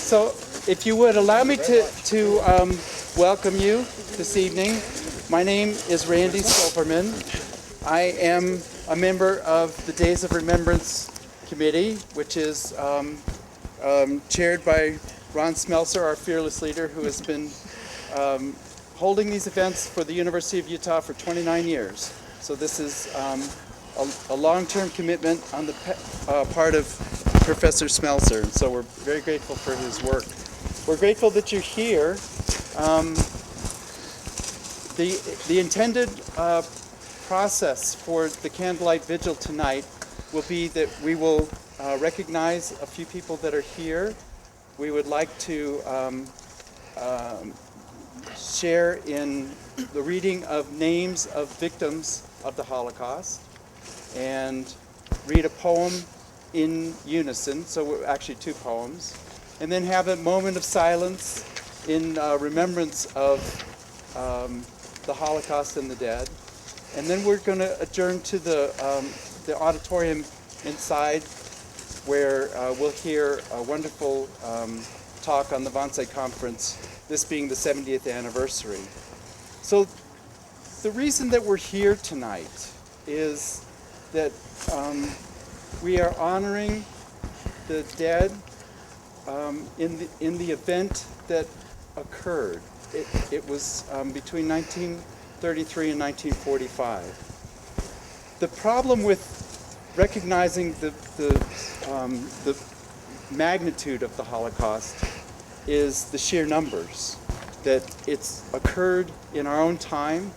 So if you would allow me to welcome you this evening. My name is Randy Silverman. I am a member of the Days of Remembrance Committee, which is chaired by Ron Smeltzer, our fearless leader, who has been holding these events for the University of Utah for 29 years. So this is a long-term commitment on the part of Professor Smeltzer, and so we're very grateful for his work. We're grateful that you're here. The intended process for the candlelight vigil tonight will be that we will recognize a few people that are here. We would like to share in the reading of names of victims of the Holocaust and read a poem in unison, so actually two poems, and then have a moment of silence in remembrance of the Holocaust and the dead. And then we're going to adjourn to the auditorium inside, where we'll hear a wonderful talk on the Wannsee Conference, this being the 70th anniversary. So the reason that we're here tonight is that we are honoring the dead in the event that occurred. It was between 1933 and 1945. The problem with recognizing the magnitude of the Holocaust is the sheer numbers, that it's occurred in our own time,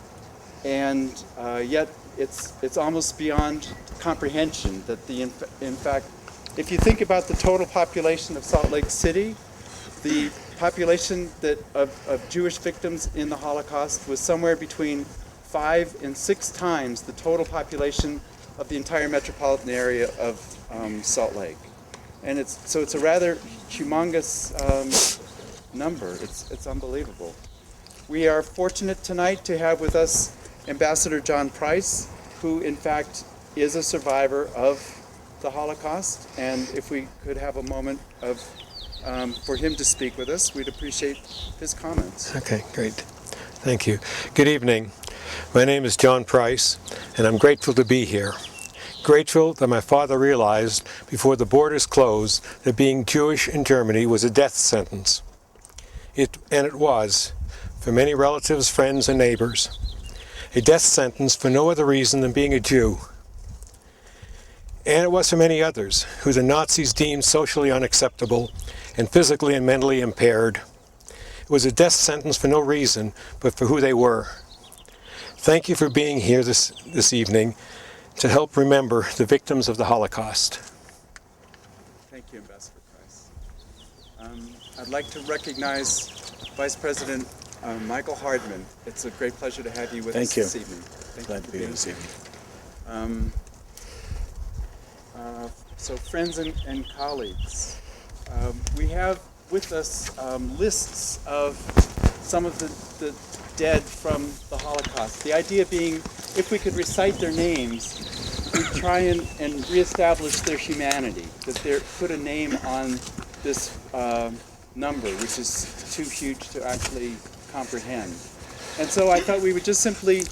and yet it's almost beyond comprehension that in fact, if you think about the total population of Salt Lake City, the population of Jewish victims in the Holocaust was somewhere between 5 and 6 times the total population of the entire metropolitan area of Salt Lake. And it's a rather humongous number. It's unbelievable. We are fortunate tonight to have with us Ambassador John Price, who in fact is a survivor of the Holocaust, and if we could have a moment for him to speak with us, we'd appreciate his comments. Okay, great. Thank you. Good evening. My name is John Price, and I'm grateful to be here. Grateful that my father realized before the borders closed that being Jewish in Germany was a death sentence. It was, for many relatives, friends, and neighbors. A death sentence for no other reason than being a Jew. And it was for many others, who the Nazis deemed socially unacceptable and physically and mentally impaired. It was a death sentence for no reason, but for who they were. Thank you for being here this evening to help remember the victims of the Holocaust. Thank you, Ambassador Price. I'd like to recognize Vice President Michael Hardman. It's a great pleasure to have you with us this evening. Glad to be here this evening. So friends and colleagues, we have with us lists of some of the dead from the Holocaust. The idea being, if we could recite their names, we'd try and reestablish their humanity, that they put a name on this number, which is too huge to actually comprehend. And so I thought we would just simply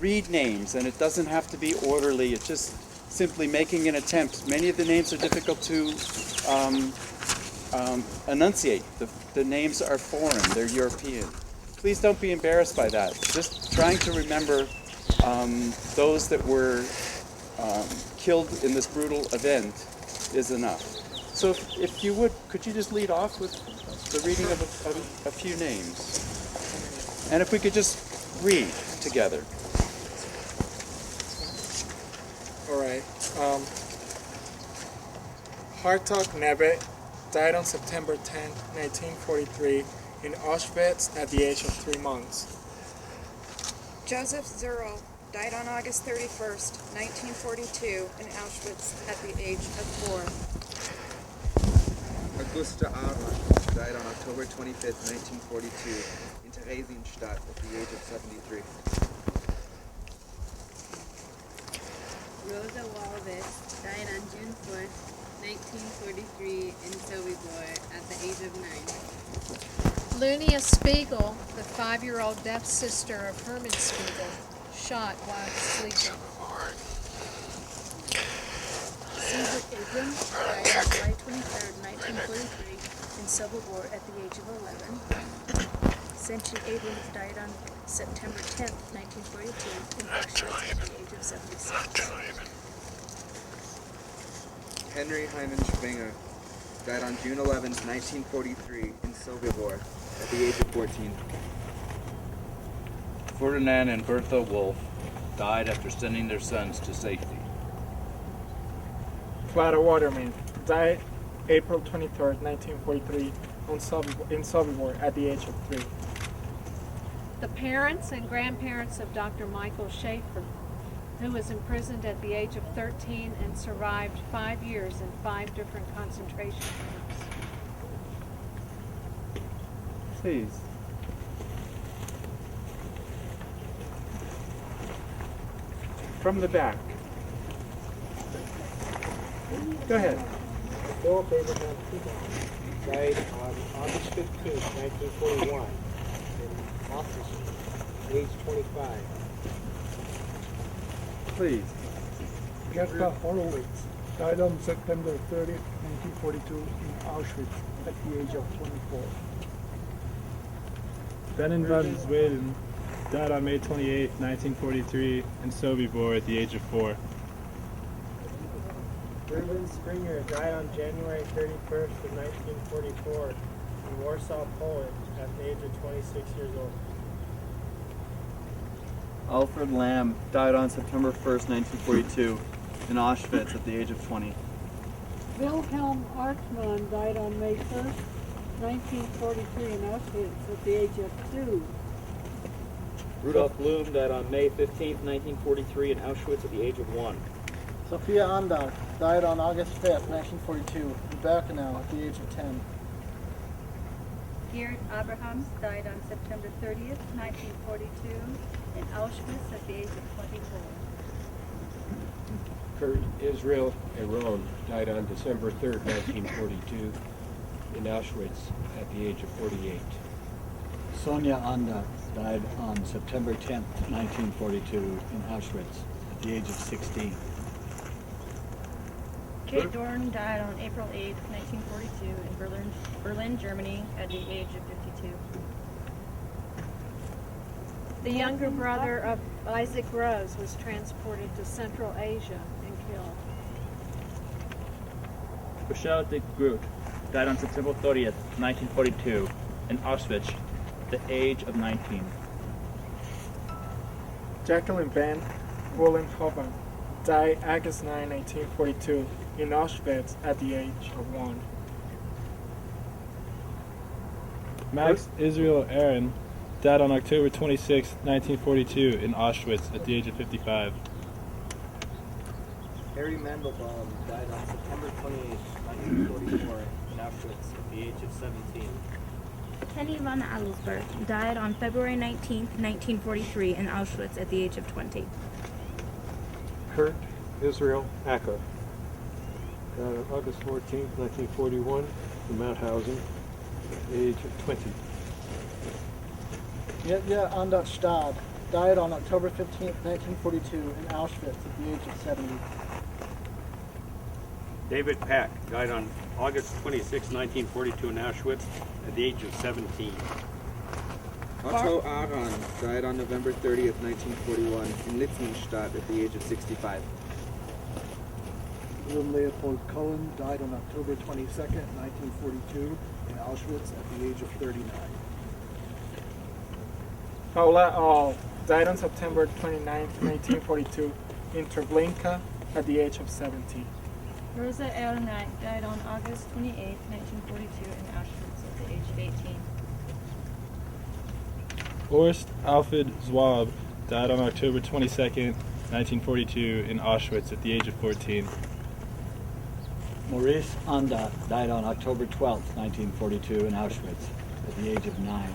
read names, and it doesn't have to be orderly. It's just simply making an attempt. Many of the names are difficult to enunciate. The names are foreign, they're European. Please don't be embarrassed by that. Just trying to remember those that were killed in this brutal event is enough. So if you would, could you just lead off with the reading of a few names? And if we could just read together. All right. Hartog Nebet died on September 10, 1943 in Auschwitz at the age of 3 months. Joseph Zurl died on August 31st, 1942 in Auschwitz at the age of 4. Augusta Aron died on October 25th, 1942 in Theresienstadt at the age of 73. Rosa Walvis died on June 4th, 1943, in Sobibor at the age of 9. Lunia Spiegel, the 5-year-old deaf sister of Herman Spiegel, shot while sleeping. Caesar Abram died on July 23, 1943, in Sobibor at the age of 11. Senchi Abrams died on September 10, 1942, in Auschwitz at the age of 76. Henry Hyman Schwinger died on June 11, 1943, in Sobibor at the age of 14. Ferdinand and Bertha Wolf died after sending their sons to safety. Clara Waterman died April 23, 1943, in Sobibor at the age of 3. The parents and grandparents of Dr. Michael Schaefer, who was imprisoned at the age of 13 and survived 5 years in 5 different concentration camps. Please. From the back. Go ahead. Philip Abraham Peabody died on August 15, 1941, in office, age 25. Please. Gerda Horowitz died on September 30, 1942, in Auschwitz, at the age of 24. Benin van Zweden died on May 28, 1943, in Sobibor at the age of 4. Erwin Springer died on January 31st of 1944 in Warsaw, Poland, at the age of 26 years old. Alfred Lamb died on September 1st, 1942, in Auschwitz at the age of 20. Wilhelm Artmann died on May 1st, 1943, in Auschwitz at the age of 2. Rudolf Bloom died on May 15th, 1943, in Auschwitz at the age of 1. Sophia Andak died on August 5th, 1942, in Birkenau, at the age of 10. Gerd Abrahams died on September 30th, 1942, in Auschwitz at the age of 24. Kurt Israel Aaron died on December 3rd, 1942, in Auschwitz at the age of 48. Sonia Anda died on September 10th, 1942, in Auschwitz at the age of 16. Kate Dorn died on April 8, 1942, in Berlin, Germany, at the age of 52. The younger brother of Isaac Rose was transported to Central Asia and killed. Rochelle de Groot died on September 30th, 1942, in Auschwitz at the age of 19. Jacqueline Van Vollenhoven died August 9, 1942, in Auschwitz at the age of 1. Max Israel Aaron died on October 26, 1942, in Auschwitz at the age of 55. Harry Mandelbaum died on September 28, 1944, in Auschwitz, at the age of 17. Kenny von Adelsberg died on February 19, 1943, in Auschwitz at the age of 20. Kurt Israel Acker died on August 14, 1941, in Mauthausen at the age of 20. Yetya Andat Stad died on October 15, 1942, in Auschwitz, at the age of 70. David Pack died on August 26, 1942, in Auschwitz at the age of 17. Otto Aron died on November 30th, 1941, in Litzmannstadt at the age of 65. William Leopold Cohen died on October 22nd, 1942, in Auschwitz, at the age of 39. Paula All died on September 29, 1942, in Treblinka at the age of 70. Rosa Erlenreich died on August 28, 1942, in Auschwitz at the age of 18. Horst Alfred Zwab died on October 22nd, 1942, in Auschwitz at the age of 14. Maurice Anda died on October 12th, 1942, in Auschwitz at the age of 9.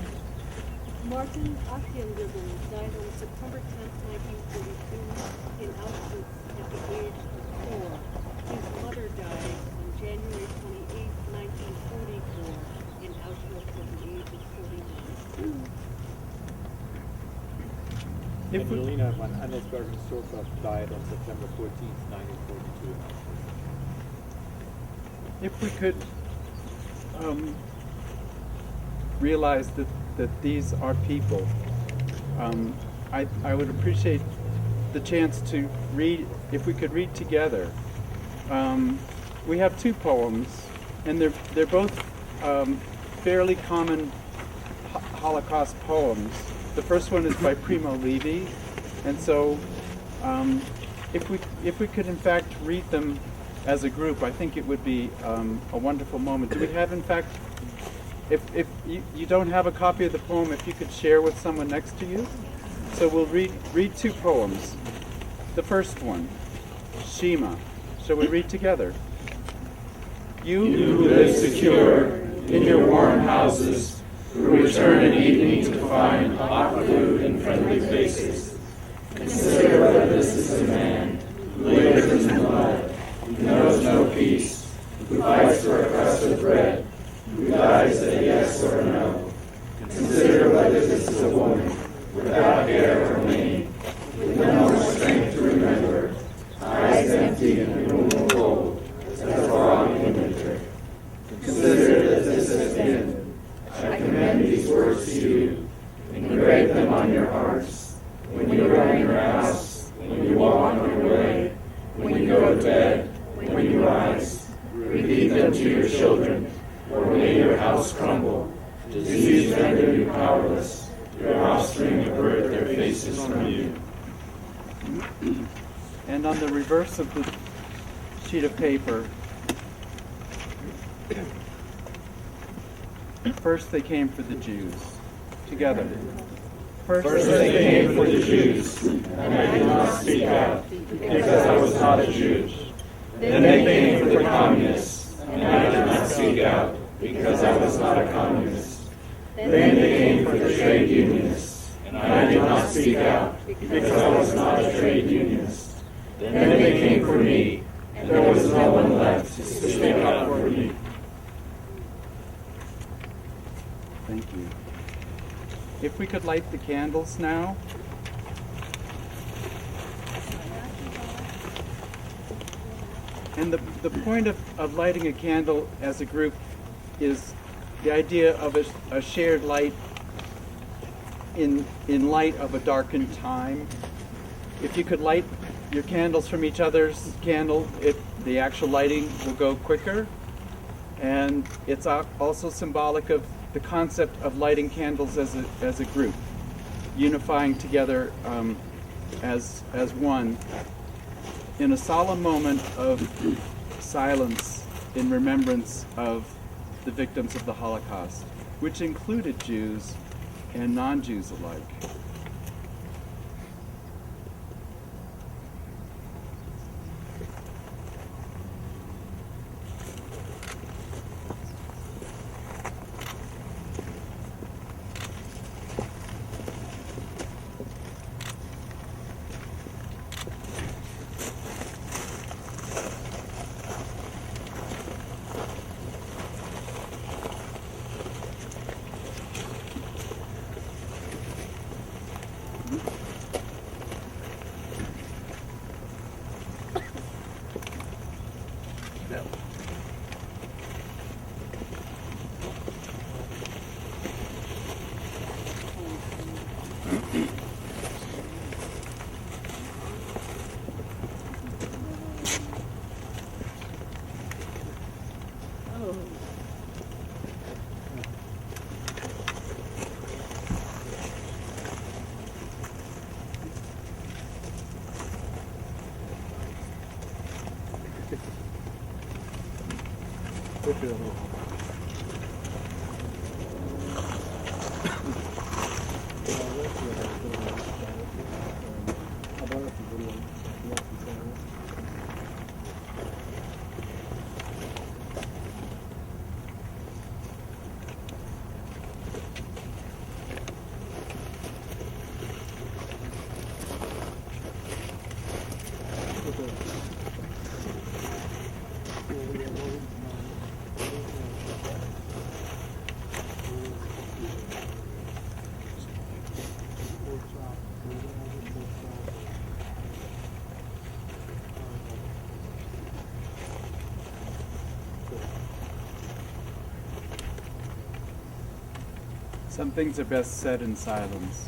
Martin Achenribbel died on September 10th, 1942, in Auschwitz at the age of 4. His mother died on Angelina van Handelsbergen Sofa died on September 14th, 1942. If we could realize that these are people, I would appreciate the chance to read, if we could read together. We have two poems, and they're both fairly common Holocaust poems. The first one is by Primo Levi, and so if we could in fact read them as a group, I think it would be a wonderful moment. Do we have, in fact, if you don't have a copy of the poem, if you could share with someone next to you? So we'll read two poems. The first one, Shema. Shall we read together? You who live secure in your warm houses, who return at evening to find hot food and friendly faces, consider whether this is a man who labors in blood, who knows no peace, who fights for a crust of bread, who dies a yes or a no. Consider whether this is a woman without hair or mane, with no strength to remember, eyes empty and a room cold, as wrong in winter. Consider that this has been. I commend these words to you. Engrave them on your hearts. When you are in your house, when you walk on your way, when you go to bed, when you rise, repeat them to your children, or may your house crumble. Disease render you powerless. Your offspring avert their faces from you. And on the reverse of the sheet of paper, first they came for the Jews. Together. First they came for the Jews, and I did not speak out, because I was not a Jew. Then they came for the communists, and I did not speak out, because I was not a communist. Then they came for the trade unionists, and I did not speak out, because I was not a trade unionist. Then they came for me, and there was no one left to speak out for me. Thank you. If we could light the candles now. And the point of lighting a candle as a group is the idea of a shared light in light of a darkened time. If you could light your candles from each other's candle, the actual lighting will go quicker. And it's also symbolic of the concept of lighting candles as a group, unifying together as one in a solemn moment of silence in remembrance of the victims of the Holocaust, which included Jews and non-Jews alike. Some things are best said in silence.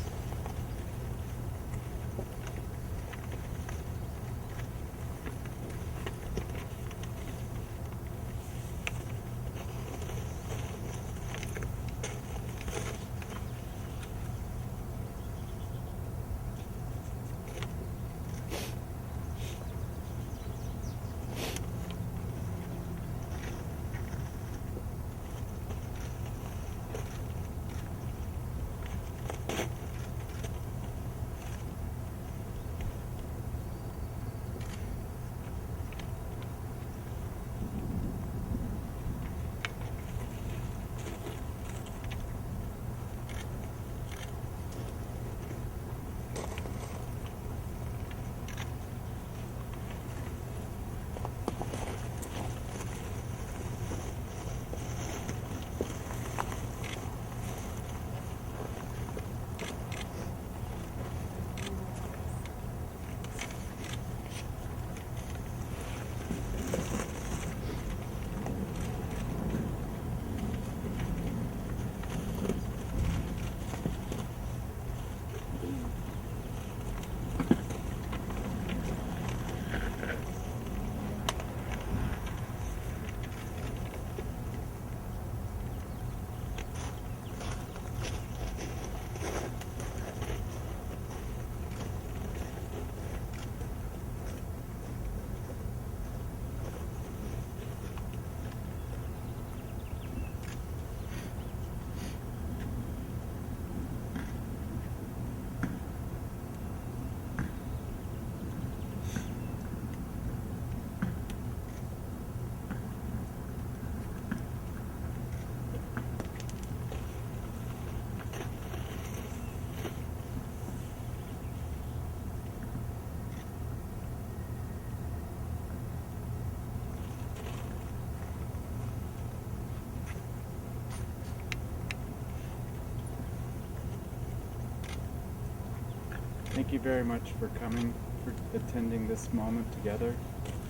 Thank you very much for coming, for attending this moment together.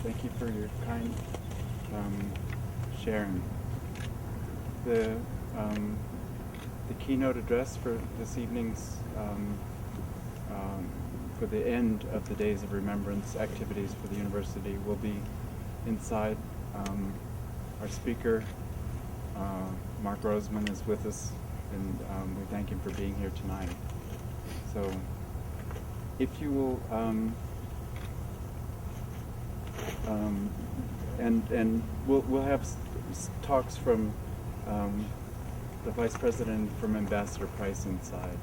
Thank you for your kind sharing. The keynote address for this evening's, for the end of the Days of Remembrance activities for the university will be inside. Our speaker, Mark Roseman, is with us, and we thank him for being here tonight. So, if you will, and we'll have talks from the Vice President, from Ambassador Price inside.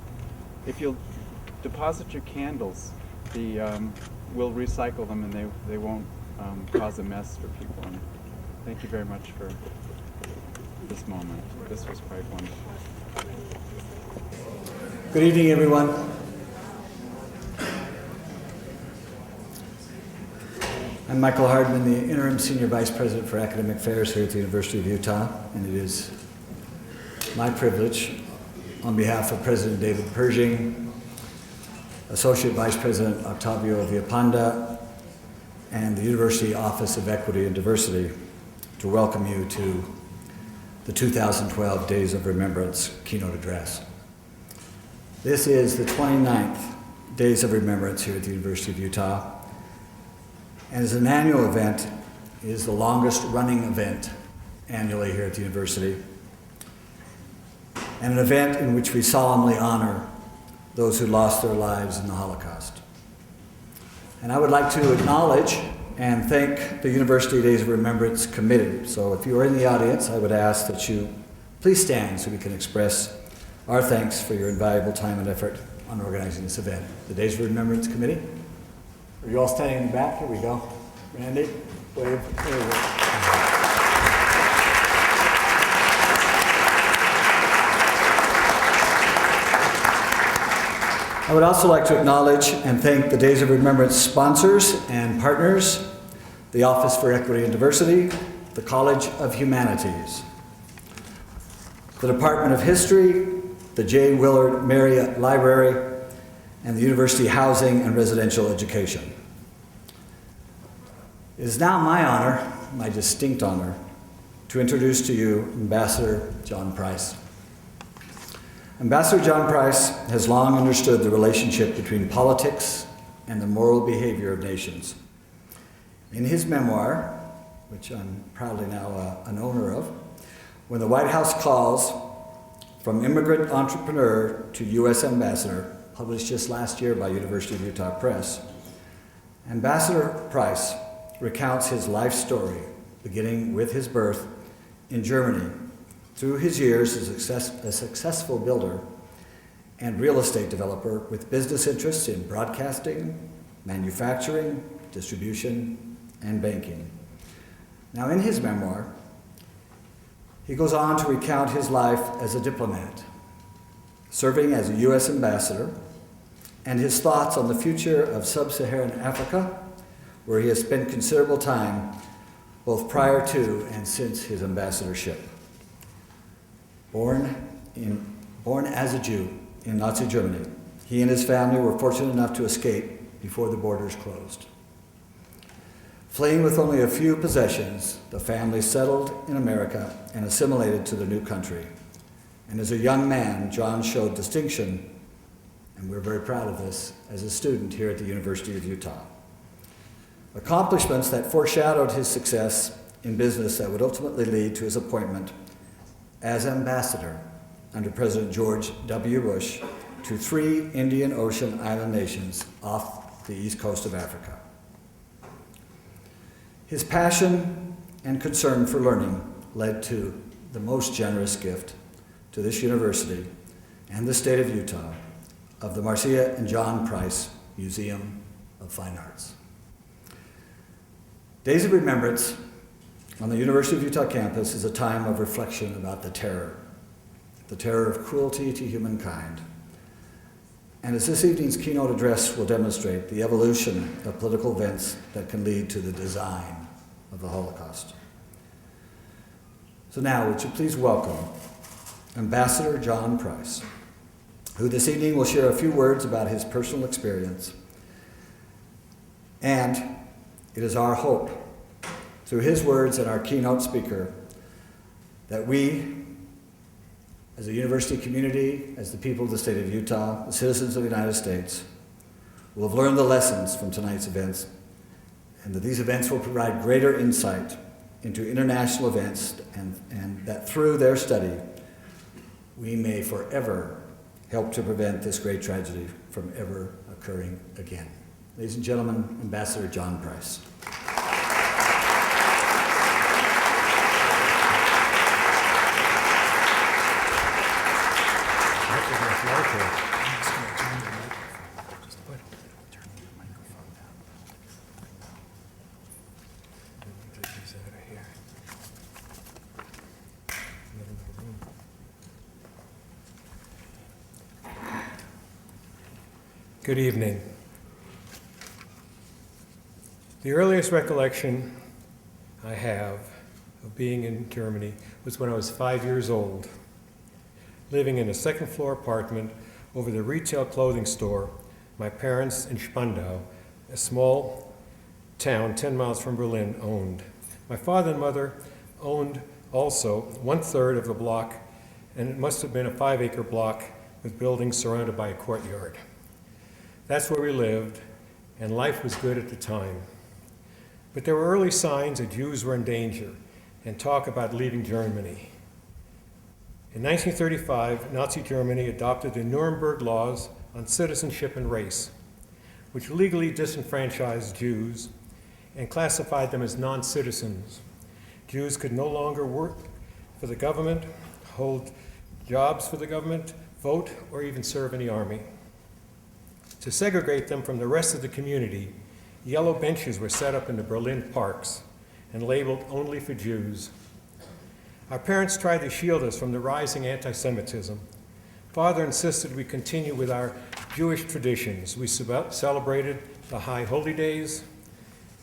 If you'll deposit your candles, we'll recycle them and they won't cause a mess for people. And thank you very much for this moment. This was quite wonderful. Good evening, everyone. I'm Michael Hardman, the Interim Senior Vice President for Academic Affairs here at the University of Utah, and it is my privilege, on behalf of President David Pershing, Associate Vice President Octavio Villapanda, and the University Office of Equity and Diversity, to welcome you to the 2012 Days of Remembrance keynote address. This is the 29th Days of Remembrance here at the University of Utah, and as an annual event, it is the longest running event annually here at the university, and an event in which we solemnly honor those who lost their lives in the Holocaust. And I would like to acknowledge and thank the University Days of Remembrance Committee. So if you are in the audience, I would ask that you please stand so we can express our thanks for your invaluable time and effort on organizing this event. The Days of Remembrance Committee. Are you all standing in the back? Here we go. Randy, wave. There we go. I would also like to acknowledge and thank the Days of Remembrance sponsors and partners, the Office for Equity and Diversity, the College of Humanities, the Department of History, the J. Willard Marriott Library, and the University Housing and Residential Education. It is now my honor, my distinct honor, to introduce to you Ambassador John Price. Ambassador John Price has long understood the relationship between politics and the moral behavior of nations. In his memoir, which I'm proudly now an owner of, When the White House Calls, From Immigrant Entrepreneur to U.S. Ambassador, published just last year by University of Utah Press, Ambassador Price recounts his life story, beginning with his birth in Germany, through his years as a successful builder and real estate developer with business interests in broadcasting, manufacturing, distribution, and banking. Now, in his memoir, he goes on to recount his life as a diplomat, serving as a U.S. ambassador, and his thoughts on the future of sub-Saharan Africa, where he has spent considerable time both prior to and since his ambassadorship. Born as a Jew in Nazi Germany, he and his family were fortunate enough to escape before the borders closed. Fleeing with only a few possessions, the family settled in America and assimilated to the new country. And as a young man, John showed distinction, and we're very proud of this, as a student here at the University of Utah. Accomplishments that foreshadowed his success in business that would ultimately lead to his appointment as ambassador under President George W. Bush to 3 Indian Ocean island nations off the east coast of Africa. His passion and concern for learning led to the most generous gift to this university and the state of Utah of the Marcia and John Price Museum of Fine Arts. Days of Remembrance on the University of Utah campus is a time of reflection about the terror of cruelty to humankind. And as this evening's keynote address will demonstrate, the evolution of political events that can lead to the design of the Holocaust. So now, would you please welcome Ambassador John Price, who this evening will share a few words about his personal experience. And it is our hope, through his words and our keynote speaker, that we, as a university community, as the people of the state of Utah, the citizens of the United States, will have learned the lessons from tonight's events, and that these events will provide greater insight into international events, and that through their study, we may forever help to prevent this great tragedy from ever occurring again. Ladies and gentlemen, Ambassador John Price. Good evening. The earliest recollection I have of being in Germany was when I was 5 years old, living in a second-floor apartment over the retail clothing store my parents in Spandau, a small town 10 miles from Berlin, owned. My father and mother owned also 1/3 of the block, and it must have been a 5-acre block with buildings surrounded by a courtyard. That's where we lived, and life was good at the time. But there were early signs that Jews were in danger, and talk about leaving Germany. In 1935, Nazi Germany adopted the Nuremberg laws on citizenship and race, which legally disenfranchised Jews and classified them as non-citizens. Jews could no longer work for the government, hold jobs for the government, vote, or even serve in the army. To segregate them from the rest of the community, yellow benches were set up in the Berlin parks and labeled only for Jews. Our parents tried to shield us from the rising anti-Semitism. Father insisted we continue with our Jewish traditions. We celebrated the high holy days.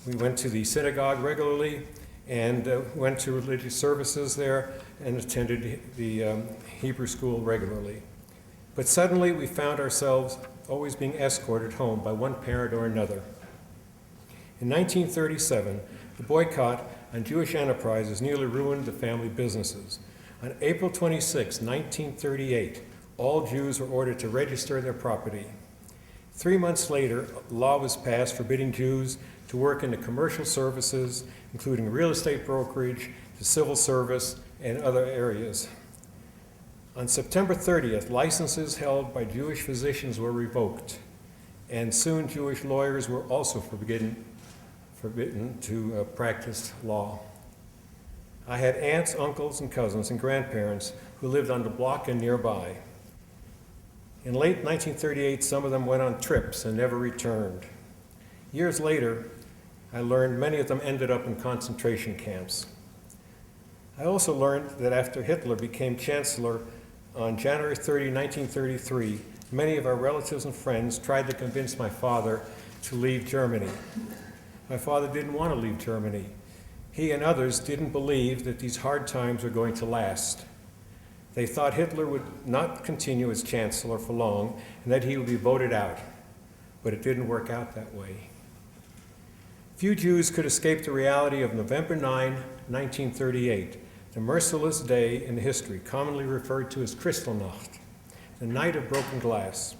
We went to the synagogue regularly and went to religious services there and attended the Hebrew school regularly. But suddenly we found ourselves always being escorted home by one parent or another. In 1937, the boycott on Jewish enterprises nearly ruined the family businesses. On April 26, 1938, all Jews were ordered to register their property. 3 months later, a law was passed forbidding Jews to work in the commercial services, including real estate brokerage, the civil service, and other areas. On September 30th, licenses held by Jewish physicians were revoked, and soon Jewish lawyers were also forbidden to practice law. I had aunts, uncles, and cousins and grandparents who lived on the block and nearby. In late 1938, some of them went on trips and never returned. Years later, I learned many of them ended up in concentration camps. I also learned that after Hitler became chancellor on January 30, 1933, many of our relatives and friends tried to convince my father to leave Germany. My father didn't want to leave Germany. He and others didn't believe that these hard times were going to last. They thought Hitler would not continue as chancellor for long and that he would be voted out. But it didn't work out that way. Few Jews could escape the reality of November 9, 1938, the merciless day in history, commonly referred to as Kristallnacht, the night of broken glass.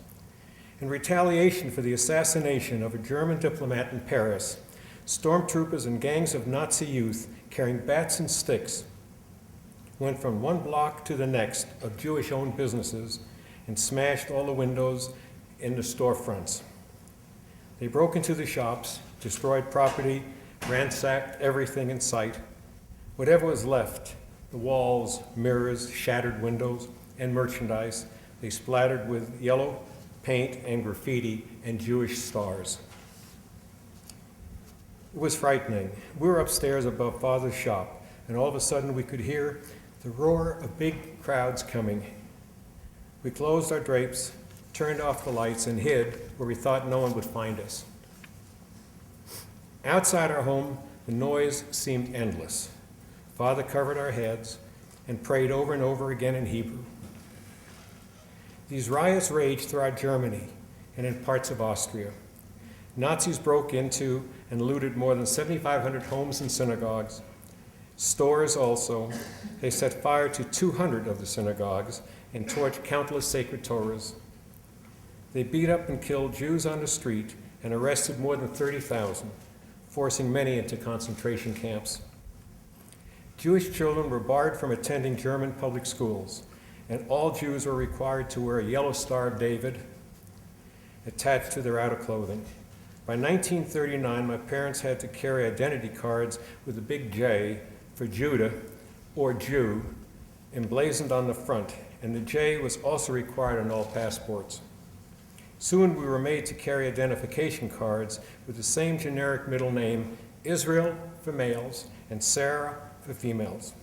In retaliation for the assassination of a German diplomat in Paris, stormtroopers and gangs of Nazi youth carrying bats and sticks went from one block to the next of Jewish-owned businesses and smashed all the windows in the storefronts. They broke into the shops, destroyed property, ransacked everything in sight. Whatever was left, the walls, mirrors, shattered windows, and merchandise, they splattered with yellow paint and graffiti and Jewish stars. It was frightening. We were upstairs above Father's shop, and all of a sudden we could hear the roar of big crowds coming. We closed our drapes, turned off the lights, and hid where we thought no one would find us. Outside our home, the noise seemed endless. Father covered our heads and prayed over and over again in Hebrew. These riots raged throughout Germany and in parts of Austria. Nazis broke into and looted more than 7,500 homes and synagogues. Stores also. They set fire to 200 of the synagogues and torched countless sacred Torahs. They beat up and killed Jews on the street and arrested more than 30,000, forcing many into concentration camps. Jewish children were barred from attending German public schools, and all Jews were required to wear a yellow Star of David attached to their outer clothing. By 1939, my parents had to carry identity cards with a big J for Judah, or Jew, emblazoned on the front, and the J was also required on all passports. Soon we were made to carry identification cards with the same generic middle name, Israel for males and Sarah for females.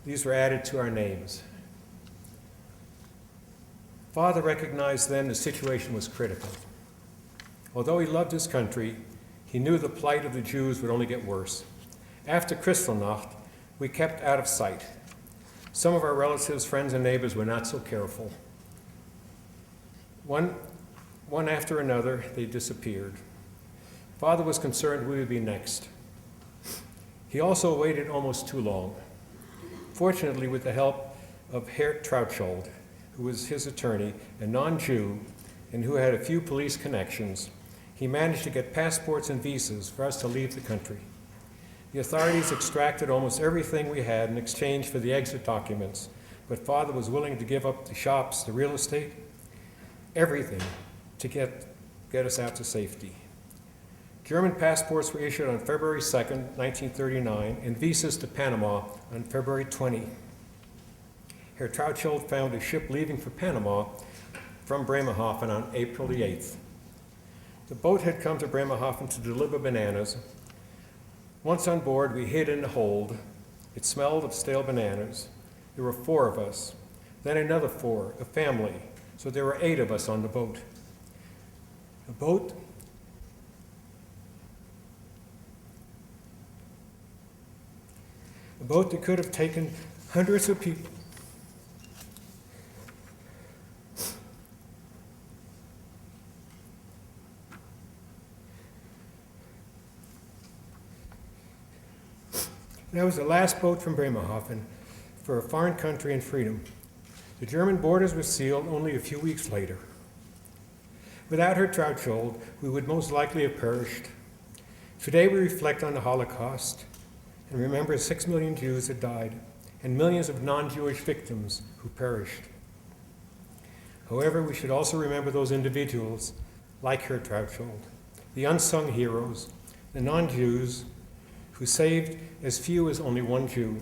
These were added to our names. Father recognized then the situation was critical. Although he loved his country, he knew the plight of the Jews would only get worse. After Kristallnacht, we kept out of sight. Some of our relatives, friends, and neighbors were not so careful. One after another, they disappeared. Father was concerned we would be next. He also waited almost too long. Fortunately, with the help of Herr Trautschuld, who was his attorney, a non-Jew, and who had a few police connections, he managed to get passports and visas for us to leave the country. The authorities extracted almost everything we had in exchange for the exit documents, but Father was willing to give up the shops, the real estate, everything to get us out to safety. German passports were issued on February 2nd, 1939, and visas to Panama on February 20. Herr Trautschuld found a ship leaving for Panama from Bremerhaven on April the 8th. The boat had come to Bremerhaven to deliver bananas. Once on board, we hid in the hold. It smelled of stale bananas. There were 4 of us, then another 4, a family, so there were 8 of us on the boat. A boat that could have taken hundreds of people. That was the last boat from Bremerhaven for a foreign country and freedom. The German borders were sealed only a few weeks later. Without her Trautschuld, we would most likely have perished. Today we reflect on the Holocaust and remember 6 million Jews that died and millions of non-Jewish victims who perished. However, we should also remember those individuals like her Trautschuld, the unsung heroes, the non-Jews who saved as few as only one Jew.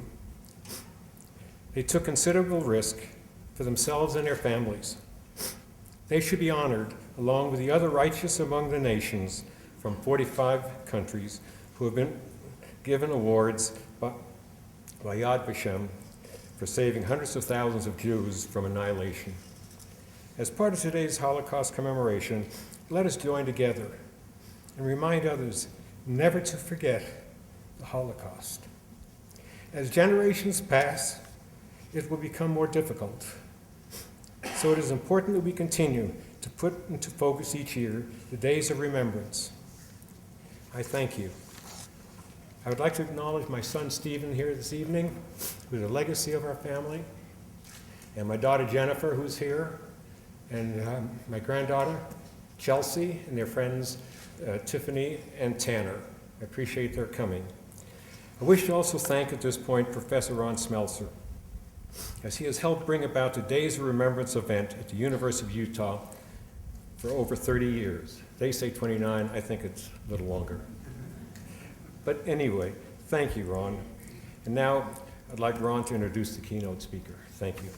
They took considerable risk for themselves and their families. They should be honored along with the other righteous among the nations from 45 countries who have been given awards by Yad Vashem for saving hundreds of thousands of Jews from annihilation. As part of today's Holocaust commemoration, let us join together and remind others never to forget the Holocaust. As generations pass, it will become more difficult. So it is important that we continue to put into focus each year the days of remembrance. I thank you. I would like to acknowledge my son Stephen here this evening, who's a legacy of our family, and my daughter Jennifer, who's here, and my granddaughter Chelsea, and their friends Tiffany and Tanner. I appreciate their coming. I wish to also thank at this point Professor Ron Smeltzer, as he has helped bring about the Days of Remembrance event at the University of Utah for over 30 years. They say 29, I think it's a little longer. But anyway, thank you, Ron. And now I'd like Ron to introduce the keynote speaker. Thank you.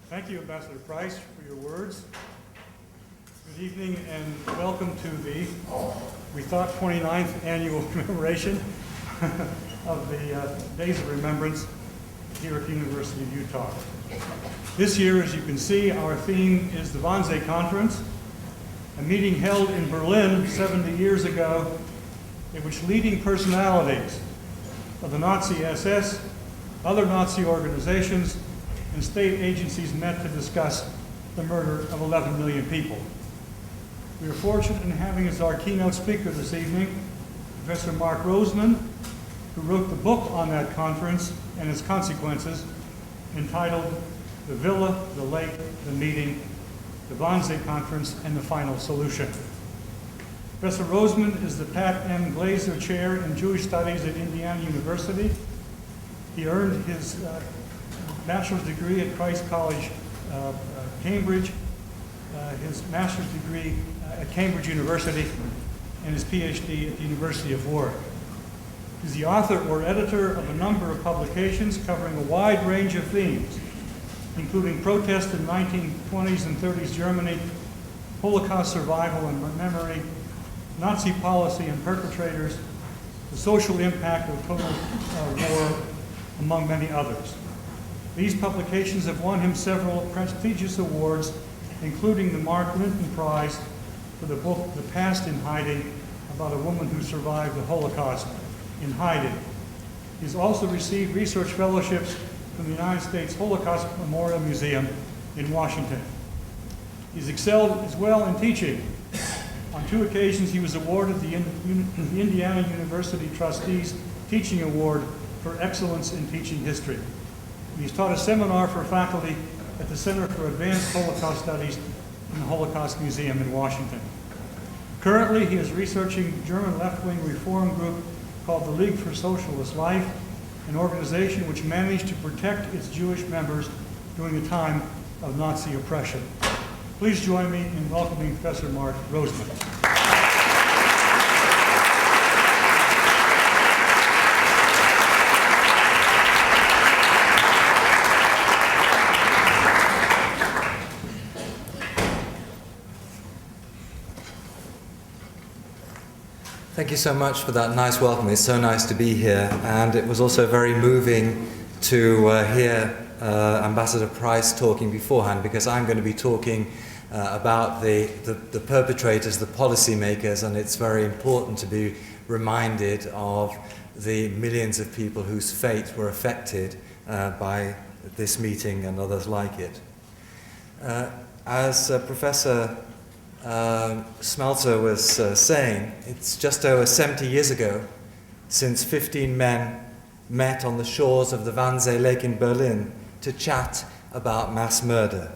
Thank you, Ambassador Price, for your words. Good evening and welcome to the, we thought, 29th annual commemoration of the Days of Remembrance here at the University of Utah. This year, as you can see, our theme is the Wannsee Conference, a meeting held in Berlin 70 years ago in which leading personalities of the Nazi SS, other Nazi organizations, and state agencies met to discuss the murder of 11 million people. We are fortunate in having as our keynote speaker this evening Professor Mark Roseman, who wrote the book on that conference and its consequences, entitled The Villa, the Lake, the Meeting, the Wannsee Conference, and the Final Solution. Professor Roseman is the Pat M. Glazer Chair in Jewish Studies at Indiana University. He earned his bachelor's degree at Christ College, Cambridge, his master's degree at Cambridge University, and his PhD at the University of Warwick. He's the author or editor of a number of publications covering a wide range of themes, including protest in 1920s and 30s Germany, Holocaust survival and memory, Nazi policy and perpetrators, the social impact of total war, among many others. These publications have won him several prestigious awards, including the Mark Linton Prize for the book The Past in Hiding, about a woman who survived the Holocaust in hiding. He's also received research fellowships from the United States Holocaust Memorial Museum in Washington. He's excelled as well in teaching. On 2 occasions, he was awarded the Indiana University Trustees Teaching Award for Excellence in Teaching History. He's taught a seminar for faculty at the Center for Advanced Holocaust Studies in the Holocaust Museum in Washington. Currently, he is researching the German left-wing reform group called the League for Socialist Life, an organization which managed to protect its Jewish members during the time of Nazi oppression. Please join me in welcoming Professor Mark Roseman. Thank you so much for that nice welcome. It's so nice to be here, and it was also very moving to hear Ambassador Price talking beforehand, because I'm going to be talking about the perpetrators, the policymakers, and it's very important to be reminded of the millions of people whose fate were affected by this meeting and others like it. As Professor Smeltzer was saying, it's just over 70 years ago since 15 men met on the shores of the Wannsee Lake in Berlin to chat about mass murder.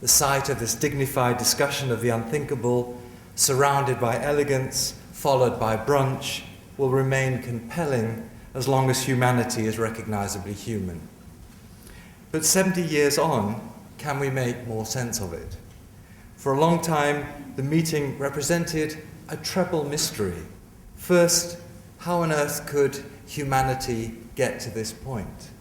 The site of this dignified discussion of the unthinkable, surrounded by elegance, followed by brunch, will remain compelling as long as humanity is recognizably human. But 70 years on, can we make more sense of it? For a long time, the meeting represented a treble mystery. First, how on earth could humanity get to this point?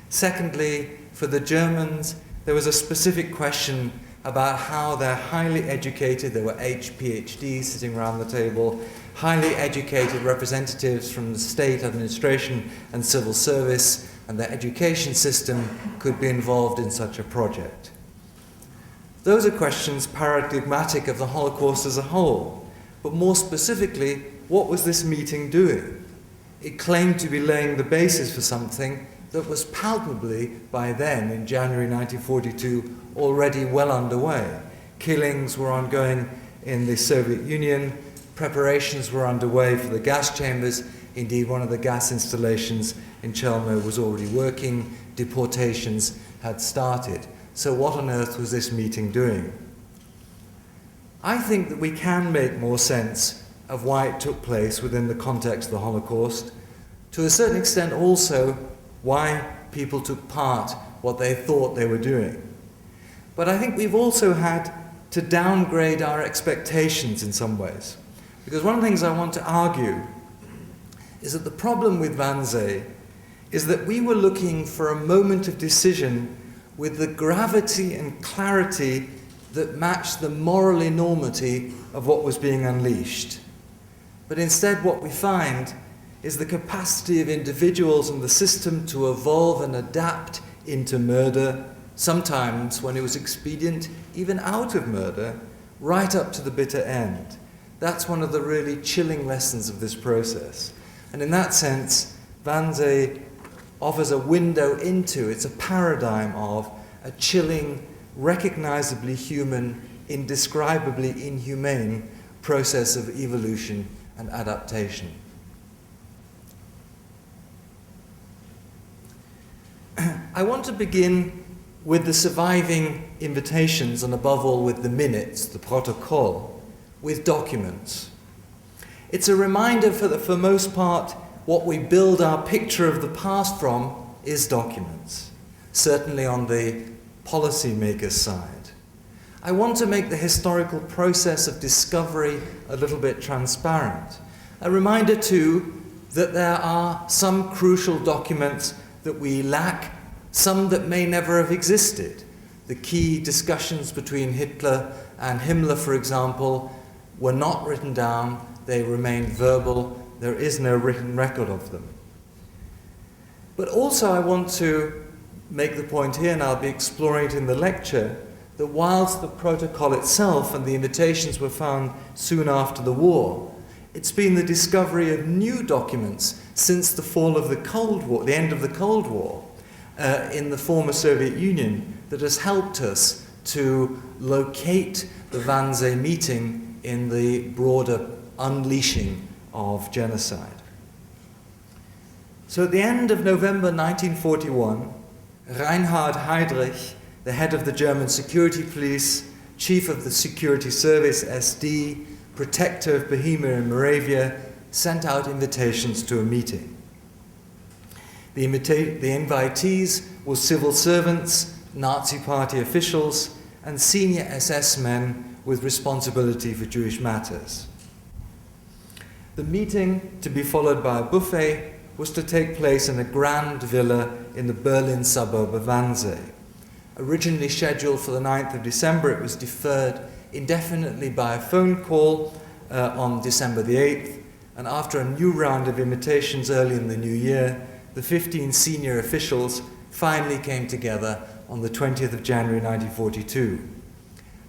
Secondly, for the Germans, there was a specific question about how their highly educated, there were 8 PhDs sitting around the table, highly educated representatives from the state administration and civil service and their education system could be involved in such a project. Those are questions paradigmatic of the Holocaust as a whole, but more specifically, what was this meeting doing? It claimed to be laying the basis for something that was palpably, by then, in January 1942, already well underway. Killings were ongoing in the Soviet Union, preparations were underway for the gas chambers. Indeed, one of the gas installations in Chelmno was already working, deportations had started. So what on earth was this meeting doing? I think that we can make more sense of why it took place within the context of the Holocaust, to a certain extent also why people took part, what they thought they were doing. But I think we've also had to downgrade our expectations in some ways. Because one of the things I want to argue is that the problem with Wannsee is that we were looking for a moment of decision with the gravity and clarity that matched the moral enormity of what was being unleashed. But instead what we find is the capacity of individuals and the system to evolve and adapt into murder, sometimes when it was expedient, even out of murder, right up to the bitter end. That's one of the really chilling lessons of this process. And in that sense, Wannsee offers a window into, it's a paradigm of a chilling, recognizably human, indescribably inhumane process of evolution and adaptation. I want to begin with the surviving invitations and above all with the minutes, the protocol, with documents. It's a reminder for most part what we build our picture of the past from is documents, certainly on the policymaker's side. I want to make the historical process of discovery a little bit transparent. A reminder too that there are some crucial documents that we lack, some that may never have existed. The key discussions between Hitler and Himmler, for example, were not written down, they remained verbal, there is no written record of them. But also I want to make the point here, and I'll be exploring it in the lecture, that whilst the protocol itself and the invitations were found soon after the war, it's been the discovery of new documents since the fall of the Cold War, the end of the Cold War, in the former Soviet Union, that has helped us to locate the Wannsee meeting in the broader unleashing of genocide. So at the end of November 1941, Reinhard Heydrich, the head of the German security police, chief of the security service SD, protector of Bohemia and Moravia, sent out invitations to a meeting. The invitees were civil servants, Nazi party officials, and senior SS men with responsibility for Jewish matters. The meeting, to be followed by a buffet, was to take place in a grand villa in the Berlin suburb of Wannsee. Originally scheduled for the 9th of December, it was deferred indefinitely by a phone call on December the 8th, and after a new round of invitations early in the new year, the 15 senior officials finally came together on the 20th of January 1942.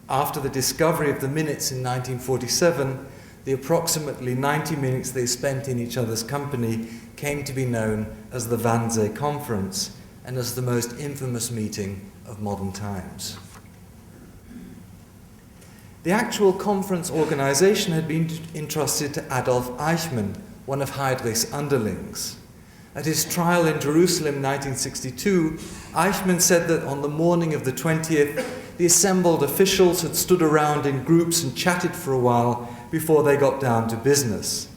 After the discovery of the minutes in 1947, the approximately 90 minutes they spent in each other's company came to be known as the Wannsee Conference, and as the most infamous meeting of modern times. The actual conference organization had been entrusted to Adolf Eichmann, one of Heydrich's underlings. At his trial in Jerusalem in 1962, Eichmann said that on the morning of the 20th, the assembled officials had stood around in groups and chatted for a while before they got down to business.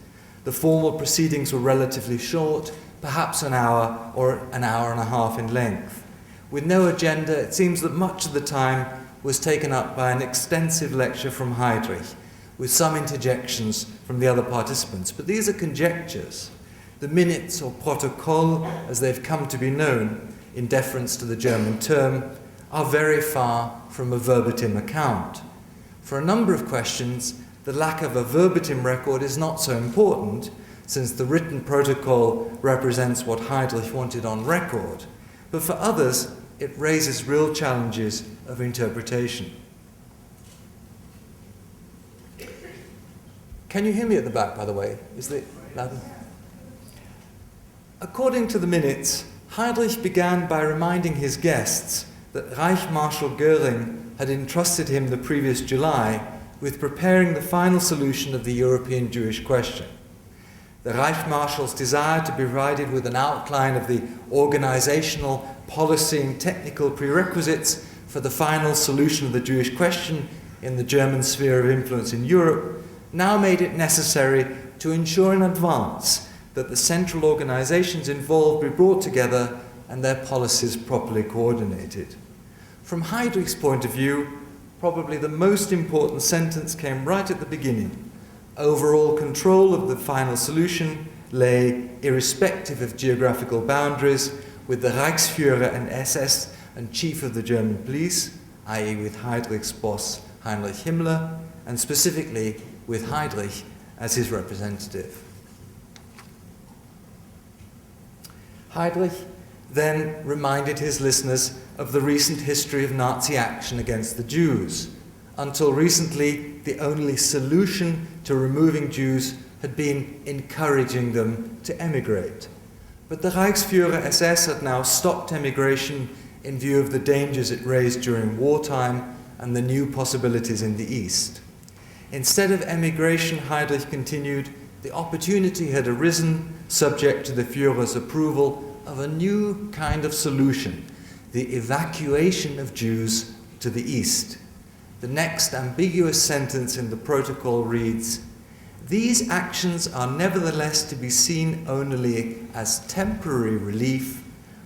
The formal proceedings were relatively short, perhaps an hour or an hour and a half in length. With no agenda, it seems that much of the time was taken up by an extensive lecture from Heydrich, with some interjections from the other participants. But these are conjectures. The minutes, or protocol, as they've come to be known, in deference to the German term, are very far from a verbatim account. For a number of questions, the lack of a verbatim record is not so important, since the written protocol represents what Heydrich wanted on record, but for others, it raises real challenges of interpretation. Can you hear me at the back, by the way? Is it loud? According to the minutes, Heydrich began by reminding his guests that Reich Marshal Göring had entrusted him the previous July with preparing the final solution of the European Jewish question. The Reich Marshals desired to be provided with an outline of the organizational, policy and technical prerequisites for the final solution of the Jewish question in the German sphere of influence in Europe, now made it necessary to ensure in advance that the central organizations involved be brought together and their policies properly coordinated. From Heydrich's point of view, probably the most important sentence came right at the beginning. Overall control of the final solution lay, irrespective of geographical boundaries, with the Reichsführer and SS and Chief of the German Police, i.e. with Heydrich's boss Heinrich Himmler, and specifically with Heydrich as his representative. Heydrich then reminded his listeners of the recent history of Nazi action against the Jews. Until recently, the only solution to removing Jews had been encouraging them to emigrate. But the Reichsführer SS had now stopped emigration in view of the dangers it raised during wartime and the new possibilities in the East. Instead of emigration, Heydrich continued, the opportunity had arisen, subject to the Führer's approval, of a new kind of solution, the evacuation of Jews to the East. The next ambiguous sentence in the protocol reads, "These actions are nevertheless to be seen only as temporary relief,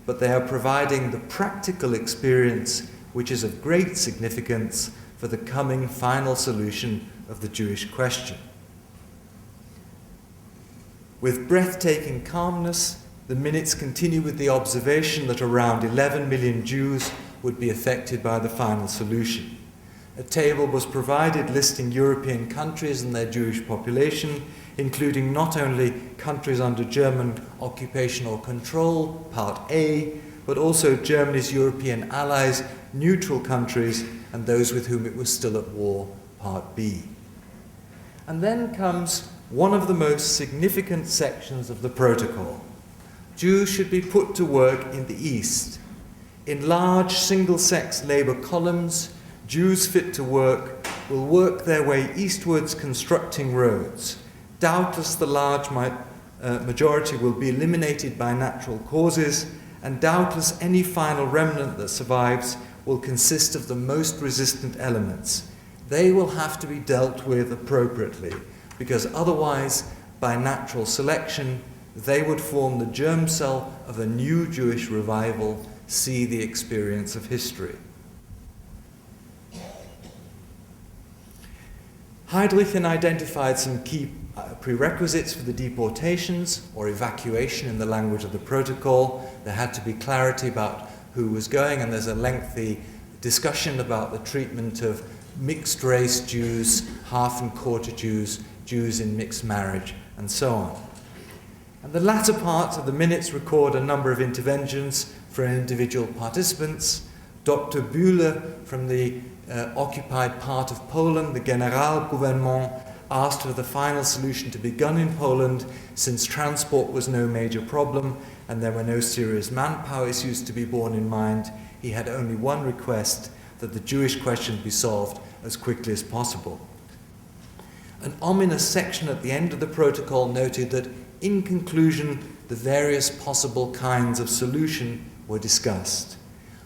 but they are providing the practical experience which is of great significance for the coming final solution of the Jewish question." With breathtaking calmness, the minutes continue with the observation that around 11 million Jews would be affected by the final solution. A table was provided listing European countries and their Jewish population, including not only countries under German occupational control, Part A, but also Germany's European allies, neutral countries, and those with whom it was still at war, Part B. And then comes one of the most significant sections of the protocol. Jews should be put to work in the East. In large single-sex labor columns, Jews fit to work will work their way eastwards constructing roads. Doubtless the large majority will be eliminated by natural causes, and doubtless any final remnant that survives will consist of the most resistant elements. They will have to be dealt with appropriately, because otherwise, by natural selection, they would form the germ cell of a new Jewish revival. See the experience of history. Heydrich then identified some key prerequisites for the deportations, or evacuation in the language of the protocol. There had to be clarity about who was going, and there's a lengthy discussion about the treatment of mixed-race Jews, half and quarter Jews, Jews in mixed marriage, and so on. And the latter part of the minutes record a number of interventions for individual participants. Dr. Bühler from the occupied part of Poland, the Generalgouvernement, asked for the final solution to be begun in Poland, since transport was no major problem and there were no serious manpower issues to be borne in mind. He had only one request, that the Jewish question be solved as quickly as possible. An ominous section at the end of the protocol noted that, in conclusion, the various possible kinds of solution were discussed,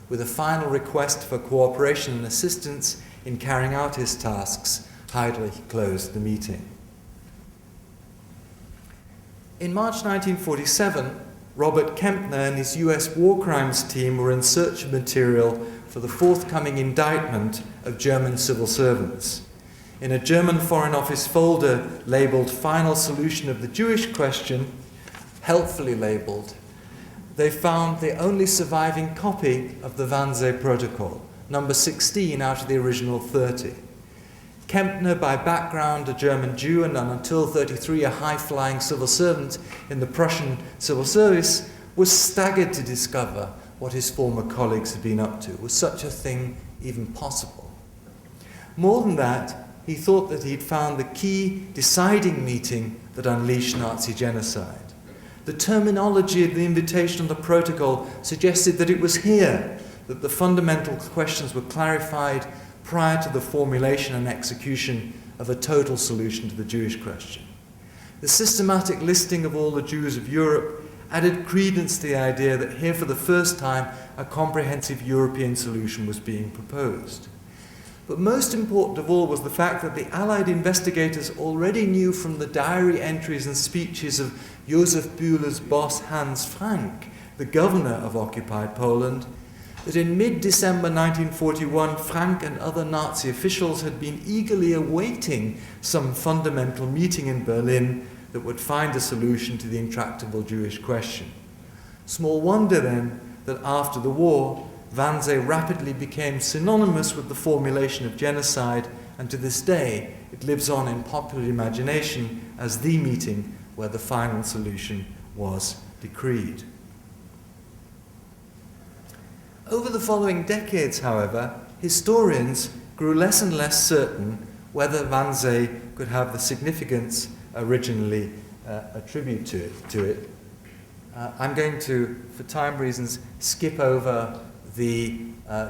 with a final request for cooperation and assistance in carrying out his tasks. Heydrich closed the meeting. In March 1947, Robert Kempner and his US war crimes team were in search of material for the forthcoming indictment of German civil servants. In a German Foreign Office folder labeled Final Solution of the Jewish Question, helpfully labeled, they found the only surviving copy of the Wannsee Protocol, number 16 out of the original 30. Kempner, by background a German Jew and until 33 a high-flying civil servant in the Prussian civil service, was staggered to discover what his former colleagues had been up to. Was such a thing even possible? More than that, he thought that he'd found the key deciding meeting that unleashed Nazi genocide. The terminology of the invitation on the protocol suggested that it was here that the fundamental questions were clarified prior to the formulation and execution of a total solution to the Jewish question. The systematic listing of all the Jews of Europe added credence to the idea that here for the first time a comprehensive European solution was being proposed. But most important of all was the fact that the Allied investigators already knew from the diary entries and speeches of Josef Bülow's boss Hans Frank, the governor of occupied Poland, that in mid-December 1941, Frank and other Nazi officials had been eagerly awaiting some fundamental meeting in Berlin that would find a solution to the intractable Jewish question. Small wonder then that after the war, Wannsee rapidly became synonymous with the formulation of genocide, and to this day it lives on in popular imagination as the meeting where the final solution was decreed. Over the following decades, however, historians grew less and less certain whether Wannsee could have the significance originally attributed to it. I'm going to, for time reasons, skip over the